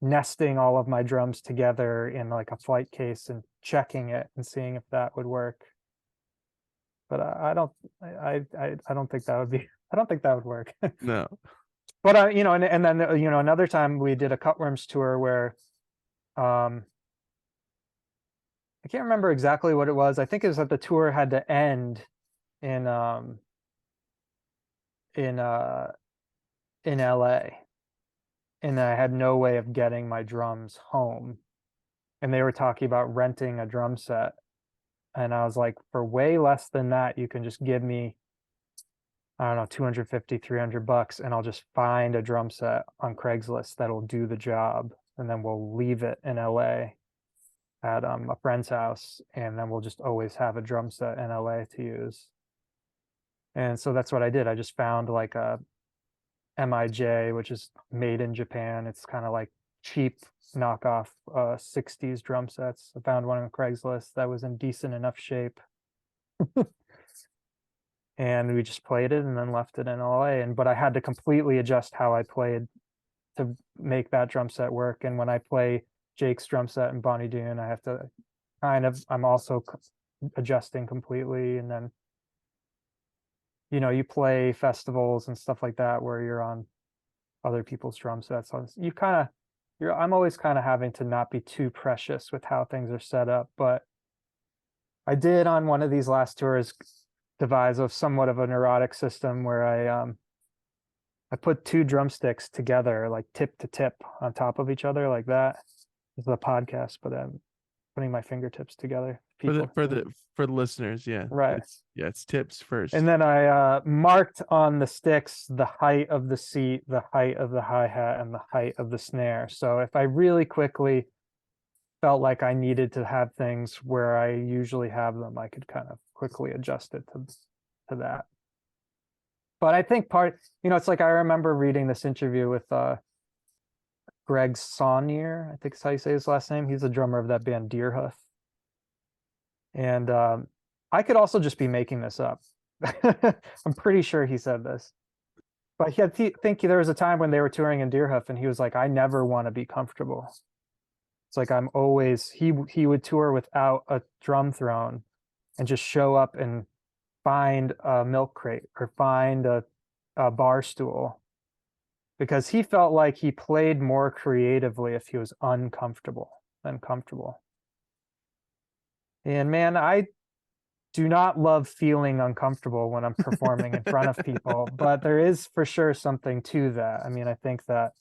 nesting all of my drums together in like a flight case and checking it and seeing if that would work. But I don't think that would be I don't think that would work. no. But and then another time we did a Cutworms tour where um I can't remember exactly what it was. I think it was that the tour had to end in in uh in LA, and I had no way of getting my drums home. And they were talking about renting a drum set. And I was like, for way less than that, you can just give me, I don't know, 250, $300, and I'll just find a drum set on Craigslist that'll do the job. And then we'll leave it in LA at a friend's house. And then we'll just always have a drum set in LA to use. And so that's what I did. I just found like a MIJ, which is made in Japan. It's kind of like cheap knockoff 60s drum sets. I found one on Craigslist that was in decent enough shape. And we just played it and then left it in LA. But I had to completely adjust how I played to make that drum set work. And when I play Jake's drum set in Bonny Doon, I have to I'm also adjusting completely. And then, you play festivals and stuff like that where you're on other people's drum sets. So I'm always kind of having to not be too precious with how things are set up. But I did on one of these last tours devise somewhat of a neurotic system where I put two drumsticks together, like tip to tip on top of each other like that. This is a podcast, but I'm putting my fingertips together. For the listeners, yeah. Right. It's tips first. And then I marked on the sticks the height of the seat, the height of the hi-hat, and the height of the snare. So if I really quickly felt like I needed to have things where I usually have them, I could kind of quickly adjust it to that. But I think it's like I remember reading this interview with Greg Saunier, I think is how you say his last name. He's the drummer of that band Deerhoof. And I could also just be making this up. I'm pretty sure he said this. But I think there was a time when they were touring in Deerhoof and he was like, I never want to be comfortable. It's like I'm always, he would tour without a drum throne and just show up and find a milk crate or find a bar stool, because he felt like he played more creatively if he was uncomfortable than comfortable. And man, I do not love feeling uncomfortable when I'm performing in front of people, but there is for sure something to that. I mean, I think that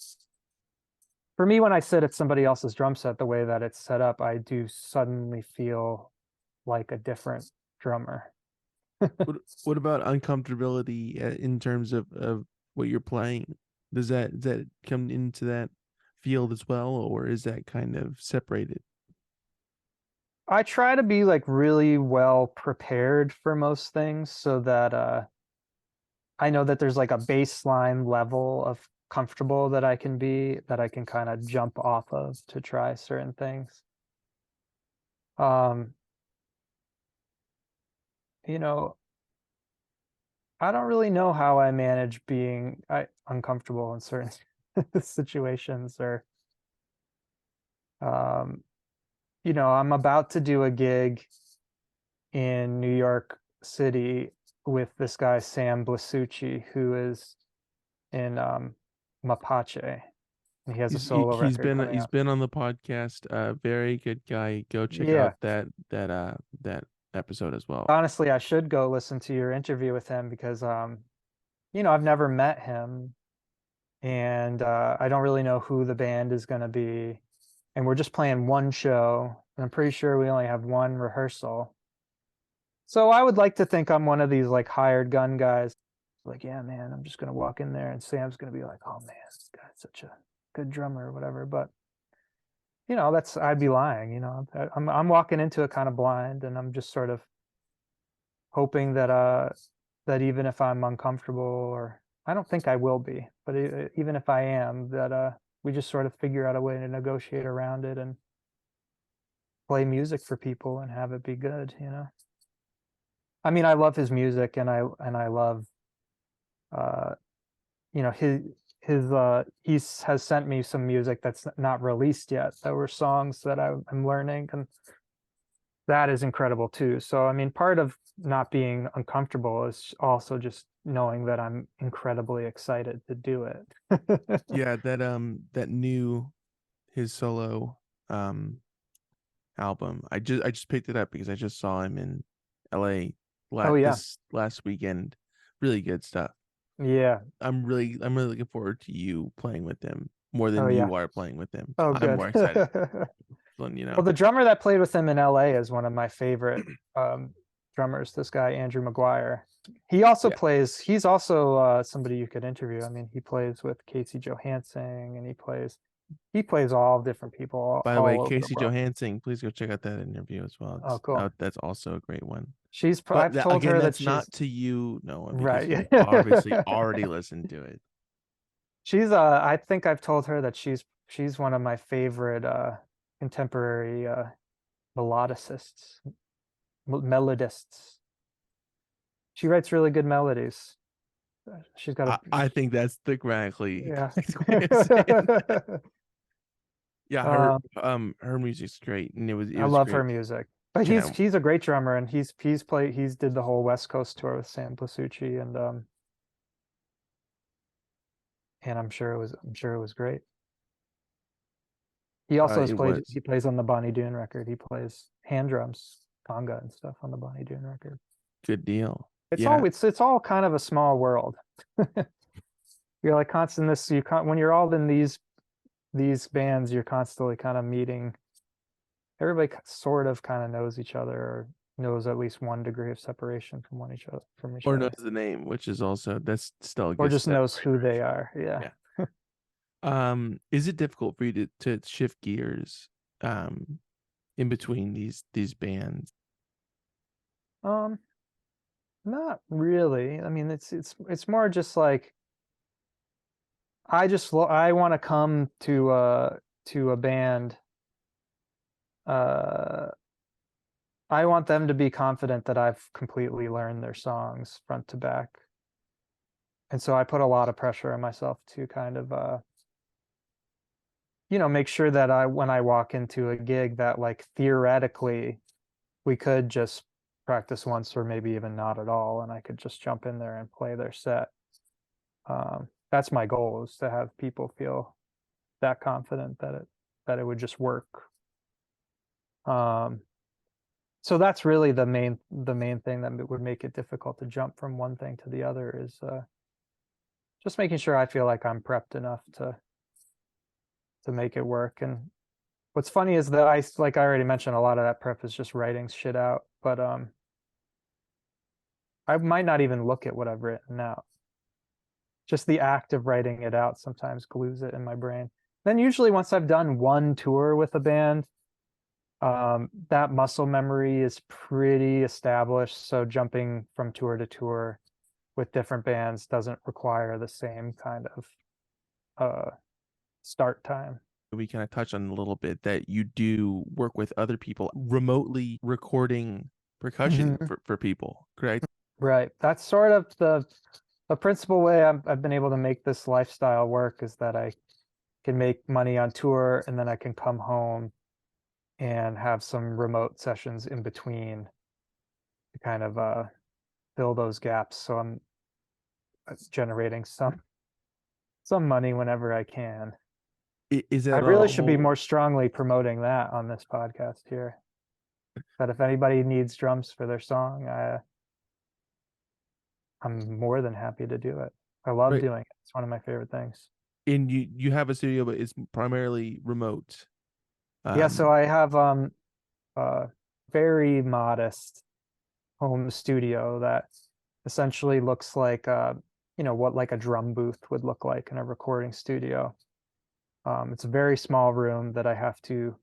for me, when I sit at somebody else's drum set, the way that it's set up, I do suddenly feel like a different drummer. What about uncomfortability in terms of what you're playing? Does that come into that field as well, or is that kind of separated? I try to be like really well prepared for most things so that I know that there's like a baseline level of comfortable that I can kind of jump off of to try certain things. I don't really know how I manage being uncomfortable in certain situations, or I'm about to do a gig in New York City with this guy Sam Blasucci, who is in Mapache. He has a solo record. He's been on the podcast. Very good guy. Go check out that episode as well. Honestly, I should go listen to your interview with him because I've never met him, and I don't really know who the band is going to be, and we're just playing one show, and I'm pretty sure we only have one rehearsal. So I would like to think I'm one of these like hired gun guys. Like, yeah, man, I'm just going to walk in there and Sam's going to be like, oh man, this guy's such a good drummer or whatever. But I'd be lying. I'm walking into it kind of blind, and I'm just sort of hoping that even if I'm uncomfortable, or I don't think I will be, but even if I am, that we just sort of figure out a way to negotiate around it and play music for people and have it be good. I mean, I love his music, and I love he has sent me some music that's not released yet. There were songs that I'm learning, and that is incredible too. So I mean, part of not being uncomfortable is also just knowing that I'm incredibly excited to do it. Yeah, that new his solo album. I just picked it up because I just saw him in LA this last weekend. Really good stuff. Yeah. I'm really looking forward to you playing with him more than you are playing with him. Oh, good. I'm more excited. you know. Well, the drummer that played with him in LA is one of my favorite drummers, this guy, Andrew McGuire. Yeah. He's also somebody you could interview. I mean, he plays with Casey Johansson, and he plays all different people By the way, all over the Casey world. Johansson, please go check out that interview as well. Oh, cool. That's also a great one. But I've told again, her that that's she's not to you, Noah, because right. you obviously already listened to it. I think I've told her that she's one of my favorite contemporary melodicists, melodists. She writes really good melodies. She's got I think that's the grammatically yeah. correct way of saying that. Yeah, Um, her music's great, and it I was love her great. music. But Yeah, he's a great drummer, and he's did the whole West Coast tour with Sam Blasucci, and I'm sure it was great. it was He plays on the Bonny Doon record. He plays hand drums, conga and stuff on the Bonny Doon record. good deal. Yeah, It's all kind of a small world. You're like constant this when you're all in these bands, you're constantly kind of meeting. Everybody sort of kind of knows each other, or knows at least one degree of separation from each or knows other, the name, which is also that's still a or good just step. knows who they are. Yeah. Yeah. Is it difficult for you to shift gears in between these bands? Um, Not really. I mean, it's more just like I want to come to a band. Uh, I want them to be confident that I've completely learned their songs front to back. And so I put a lot of pressure on myself to kind of make sure that when I walk into a gig that like theoretically we could just practice once or maybe even not at all, and I could just jump in there and play their set. That's my goal, is to have people feel that confident that it would just work. Um, so that's really the main thing that would make it difficult to jump from one thing to the other, is just making sure I feel like I'm prepped enough to make it work. And what's funny is that like I already mentioned, a lot of that prep is just writing shit out, but I might not even look at what I've written out. Just the act of writing it out sometimes glues it in my brain. Then usually once I've done one tour with a band, that muscle memory is pretty established. So jumping from tour to tour with different bands doesn't require the same kind of start time. We kind of touched on a little bit that you do work with other people remotely recording percussion Mhm. for people, correct? Right. That's sort of the principal way I've been able to make this lifestyle work, is that I can make money on tour and then I can come home and have some remote sessions in between to kind of fill those gaps. So I'm generating some money whenever I can. Is I that really a should be whole? more strongly promoting that on this podcast here. But if anybody needs drums for their song, I'm more than happy to do it. I love Right. doing it. It's one of my favorite things. And you have a studio, but it's primarily remote. Yeah, so I have a very modest home studio that essentially looks like what like a drum booth would look like in a recording studio. It's a very small room that I have to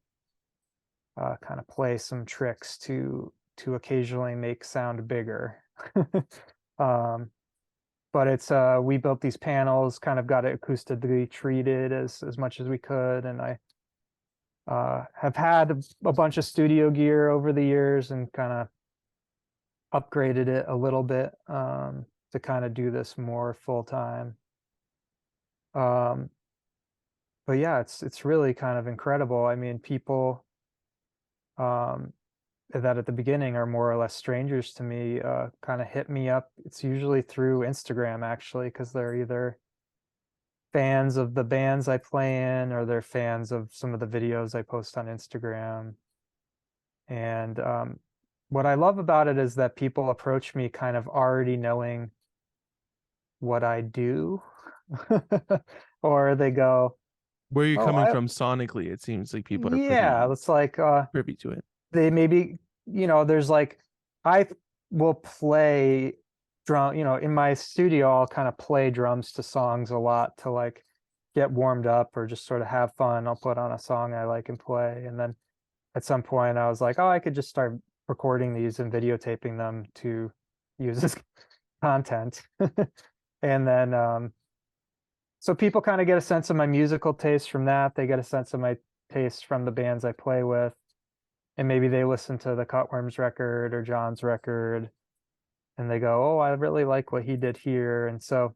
kind of play some tricks to occasionally make sound bigger. um, but it's we built these panels, kind of got it acoustically treated as much as we could, and I have had a bunch of studio gear over the years and kind of upgraded it a little bit to kind of do this more full time. Um, but yeah, it's really kind of incredible. I mean, people um, that at the beginning are more or less strangers to me kind of hit me up. It's usually through Instagram, actually, because they're either fans of the bands I play in, or they're fans of some of the videos I post on Instagram. And what I love about it is that people approach me kind of already knowing what I do. Or they go, Where you're Oh, coming from sonically, it seems like people are yeah, pretty it's like privy to it. they maybe, there's like, I will play drum, in my studio, I'll kind of play drums to songs a lot to like get warmed up or just sort of have fun. I'll put on a song I like and play. And then at some point I was like, oh, I could just start recording these and videotaping them to use as content. And then so people kind of get a sense of my musical taste from that. They get a sense of my taste from the bands I play with. And maybe they listen to the Cutworms record or John's record and they go, oh, I really like what he did here. And so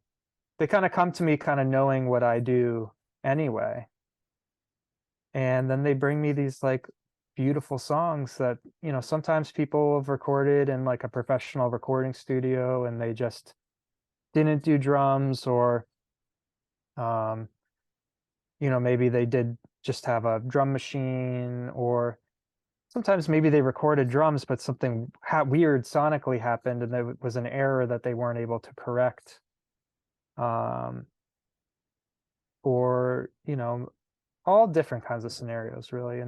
they kind of come to me kind of knowing what I do anyway. And then they bring me these like beautiful songs that, sometimes people have recorded in like a professional recording studio and they just didn't do drums, or um, maybe they did just have a drum machine, or sometimes maybe they recorded drums, but something weird sonically happened and there was an error that they weren't able to correct. Um, or, all different kinds of scenarios, really.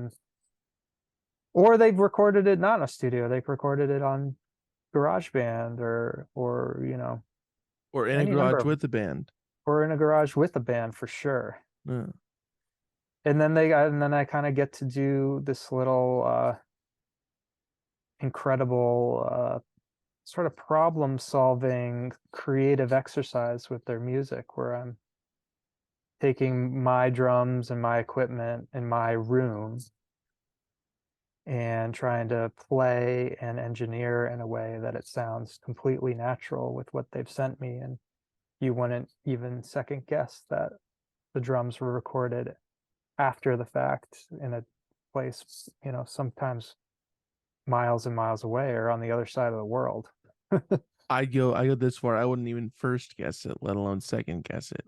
Or they've recorded it not in a studio, they've recorded it on GarageBand or, Or in a any number garage of, with the band. or in a garage with a band for sure. Yeah. And then I kind of get to do this little incredible sort of problem solving creative exercise with their music, where I'm taking my drums and my equipment in my room and trying to play and engineer in a way that it sounds completely natural with what they've sent me. And you wouldn't even second guess that the drums were recorded after the fact in a place, sometimes miles and miles away or on the other side of the world. I go this far. I wouldn't even first guess it, let alone second guess it.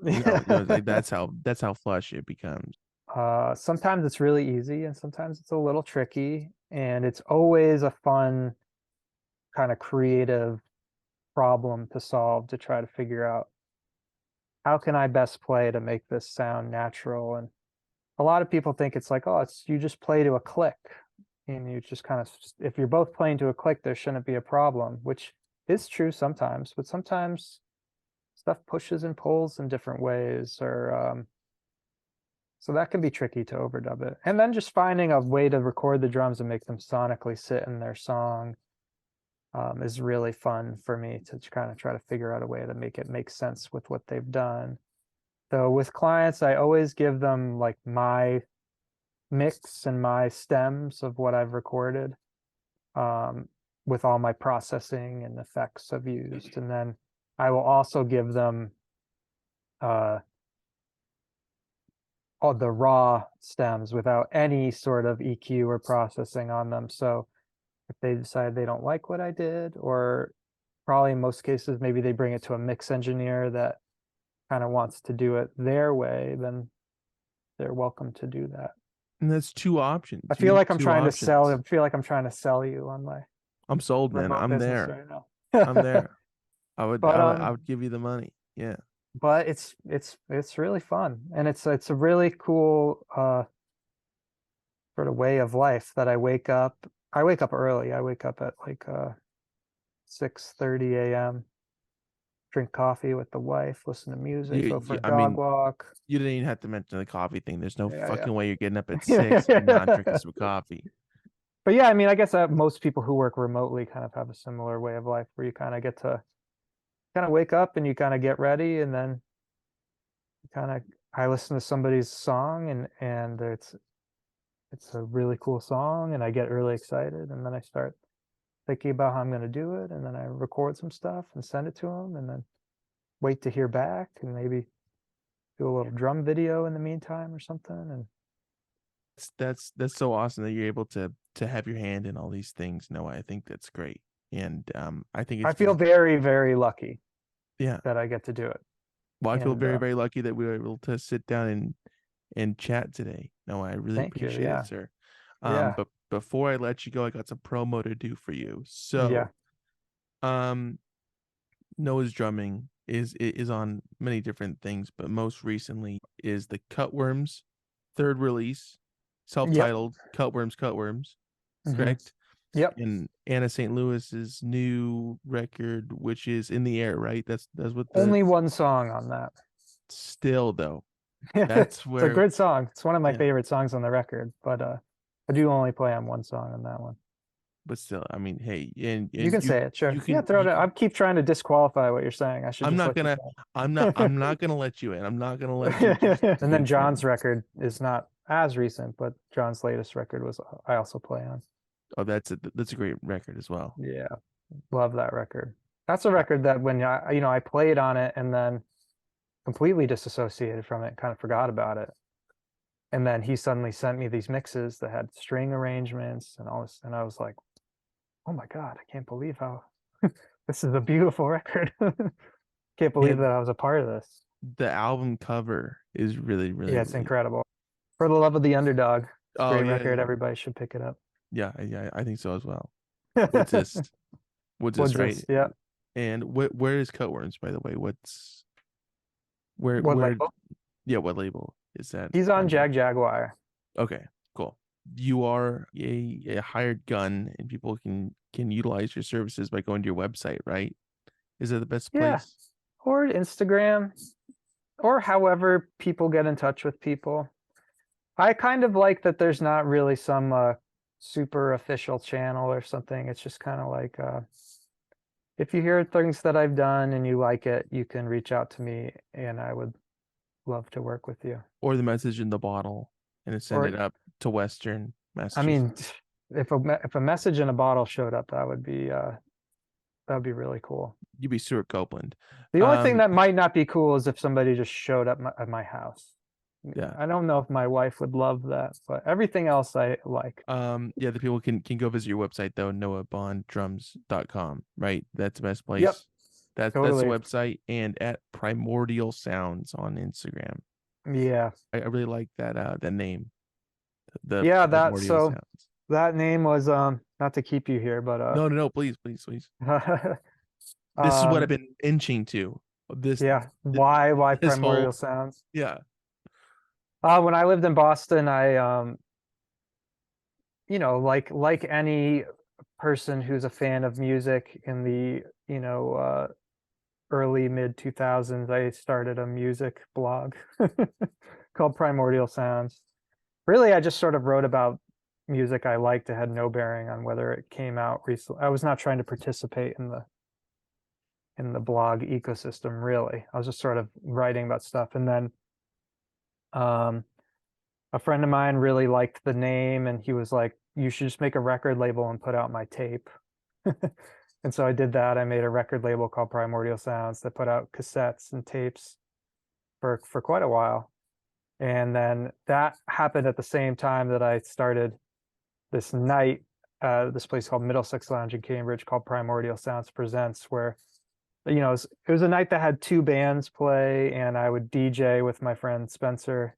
No, like that's how flush it becomes. Sometimes it's really easy and sometimes it's a little tricky, and it's always a fun kind of creative problem to solve, to try to figure out how can I best play to make this sound natural. And a lot of people think it's like, oh, it's you just play to a click, and you just kind of, if you're both playing to a click, there shouldn't be a problem, which is true sometimes, but sometimes stuff pushes and pulls in different ways, or so that can be tricky to overdub it. And then just finding a way to record the drums and make them sonically sit in their song is really fun for me to kind of try to figure out a way to make it make sense with what they've done. So with clients, I always give them like my mix and my stems of what I've recorded, with all my processing and effects I've used. And then I will also give them all the raw stems without any sort of EQ or processing on them. So if they decide they don't like what I did, or probably in most cases, maybe they bring it to a mix engineer that kind of wants to do it their way, then they're welcome to do that. And that's two options. I You feel get like I'm two trying to sell, I options. feel like I'm trying to sell you on my I'm sold, man. remote I'm business there. right now. I'm there. I would But I would I would give you the money. Yeah. but it's really fun, and it's a really cool sort of way of life that I wake up early. I wake up at like 6:30 a.m., drink coffee with the wife, listen to music, go for a I dog mean, walk. you didn't even have to mention the coffee thing. There's no Yeah, fucking way you're getting up at six and not drinking yeah. some coffee. But yeah, I mean, I guess most people who work remotely kind of have a similar way of life, where you kind of get to kind of wake up and you kind of get ready, and then kind of I listen to somebody's song, and it's a really cool song, and I get really excited, and then I start thinking about how I'm going to do it, and then I record some stuff and send it to them, and then wait to hear back, and maybe do a little drum video in the meantime or something. And That's so awesome that you're able to have your hand in all these things. No, I think that's great. And I think I it's feel just very, very lucky yeah. that I get to do it. Well, I feel And very, very lucky that we were able to sit down and chat today. No, I really thank you. appreciate it, Yeah. sir. Yeah. But before I let you go, I got some promo to do for you. Yeah. So, um, Noah's drumming is on many different things, but most recently is the Cutworms third release, Yep. self-titled Cutworms, Cutworms, Hmm. correct? Yep. And Anna St. Louis's new record, which is In the Air, right? That's what the Only one song on that. still though. That's It's a where good song. It's one of my yeah, favorite songs on the record, but I do only play on one song on that one. but still, I mean, hey, and You can you say it, sure. you Yeah, can throw it out. I keep trying to disqualify what you're saying. I should I'm just not let you gonna I'm not gonna let you in. I'm not gonna let you just go. And then venture John's in. record is not as recent, but John's latest record was I also play on. Oh, that's a great record as well. Yeah, love that record. That's a Uh, record that when I played on it and then completely disassociated from it, kind of forgot about it. And then he suddenly sent me these mixes that had string arrangements and all this, and I was like, "Oh my God, I can't believe how this is a beautiful record." Can't believe Man, that I was a part of this. the album cover is really, really, Yeah, it's really. incredible. For the Love of the Underdog. It's a Oh great yeah, record. yeah, Everybody should pick it up. yeah, yeah. I think so as well. Woodsist, What's Woodsist, right? this? Yeah. And where is Cutworms, by the way? What's What where? label? Yeah, what label is that He's on under? Jaguar. Okay, cool. You are a hired gun, and people can utilize your services by going to your website, right? Is it the best Yeah. place? Or Instagram, or however people get in touch with people. I kind of like that there's not really some super official channel or something. It's just kind of like if you hear things that I've done and you like it, you can reach out to me and I would love to work with you. Or the message in the bottle, and send Or it up to Western I mean, Massachusetts. if a message in a bottle showed up, that would be really cool. You'd be Stuart Copeland. The only thing Um, that might not be cool is if somebody just showed up at my house. yeah. I don't know if my wife would love that, but everything else I like. Yeah, the people can go visit your website though, noahbonddrums.com, right? That's the best Yep, place. That's the totally. website, and at Primordial Sounds on Instagram. Yeah. I really like that name, the Yeah, Primordial Sounds. that name was not to keep you here, but No, no, no, please, please, please. This is what I've um been inching to. This yeah, th- why this Primordial whole Sounds? yeah. When I lived in Boston, I like any person who's a fan of music in the, early mid 2000s, I started a music blog called Primordial Sounds. Really, I just sort of wrote about music I liked. It had no bearing on whether it came out recently. I was not trying to participate in the blog ecosystem, really. I was just sort of writing about stuff. And then um, a friend of mine really liked the name, and he was like, "You should just make a record label and put out my tape." And so I did that. I made a record label called Primordial Sounds that put out cassettes and tapes for quite a while. And then that happened at the same time that I started this night, this place called Middlesex Lounge in Cambridge called Primordial Sounds Presents, where it was a night that had two bands play, and I would DJ with my friend Spencer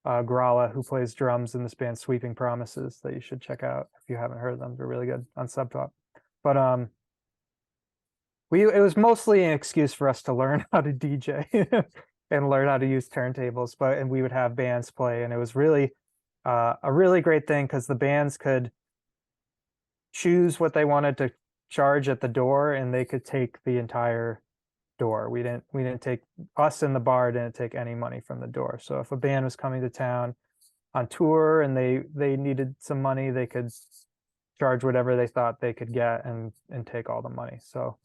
Gralla, who plays drums in this band Sweeping Promises that you should check out if you haven't heard them. They're really good on Sub Pop. But it was mostly an excuse for us to learn how to DJ and learn how to use turntables. And we would have bands play, and it was really a really great thing because the bands could choose what they wanted to charge at the door, and they could take the entire door. We didn't take us in the bar didn't take any money from the door. So if a band was coming to town on tour and they needed some money, they could charge whatever they thought they could get and take all the money. So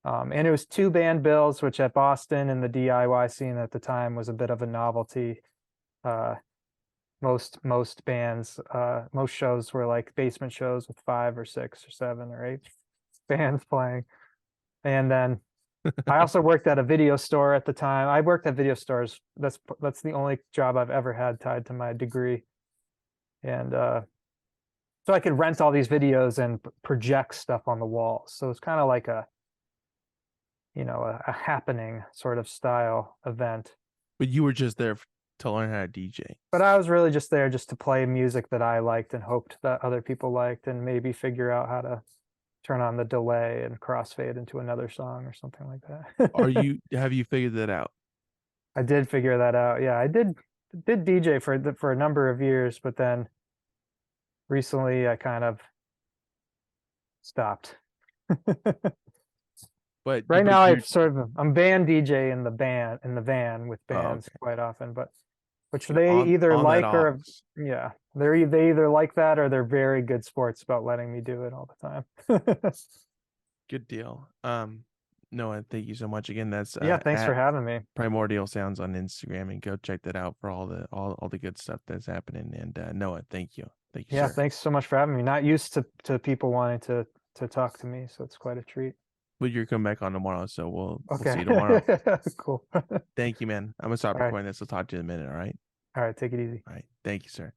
and it was two band bills, which at Boston and the DIY scene at the time was a bit of a novelty. Uh, most bands, most shows were like basement shows with 5 or 6 or 7 or 8 bands playing. And then I also worked at a video store at the time. I worked at video stores. That's the only job I've ever had tied to my degree. And so I could rent all these videos and project stuff on the walls. So it's kind of like a happening sort of style event. But you were just there to learn how to DJ. But I was really just there just to play music that I liked and hoped that other people liked, and maybe figure out how to turn on the delay and crossfade into another song or something like that. Have you figured that out? I did figure that out. Yeah, I did did DJ for a number of years, but then recently I kind of stopped. But Right but now you're I'm band DJ in the van with oh, bands okay. quite often, but which You're they either on that like or aux. yeah, they either like that or they're very good sports about letting me do it all the time. Good deal. Noah, thank you so much again. That's Yeah, thanks for at having me. Primordial Sounds on Instagram, and go check that out for all the good stuff that's happening. And Noah, thank you. Thank you, Yeah, sir. thanks so much for having me. Not used to people wanting to talk to me, so it's quite a treat. Well, you're coming back on tomorrow, so we'll see Okay. you tomorrow. Cool. Thank you, man. I'm gonna stop All right. recording this. I'll talk to you in a minute, all right? All right, take it easy. All right. Thank you, sir.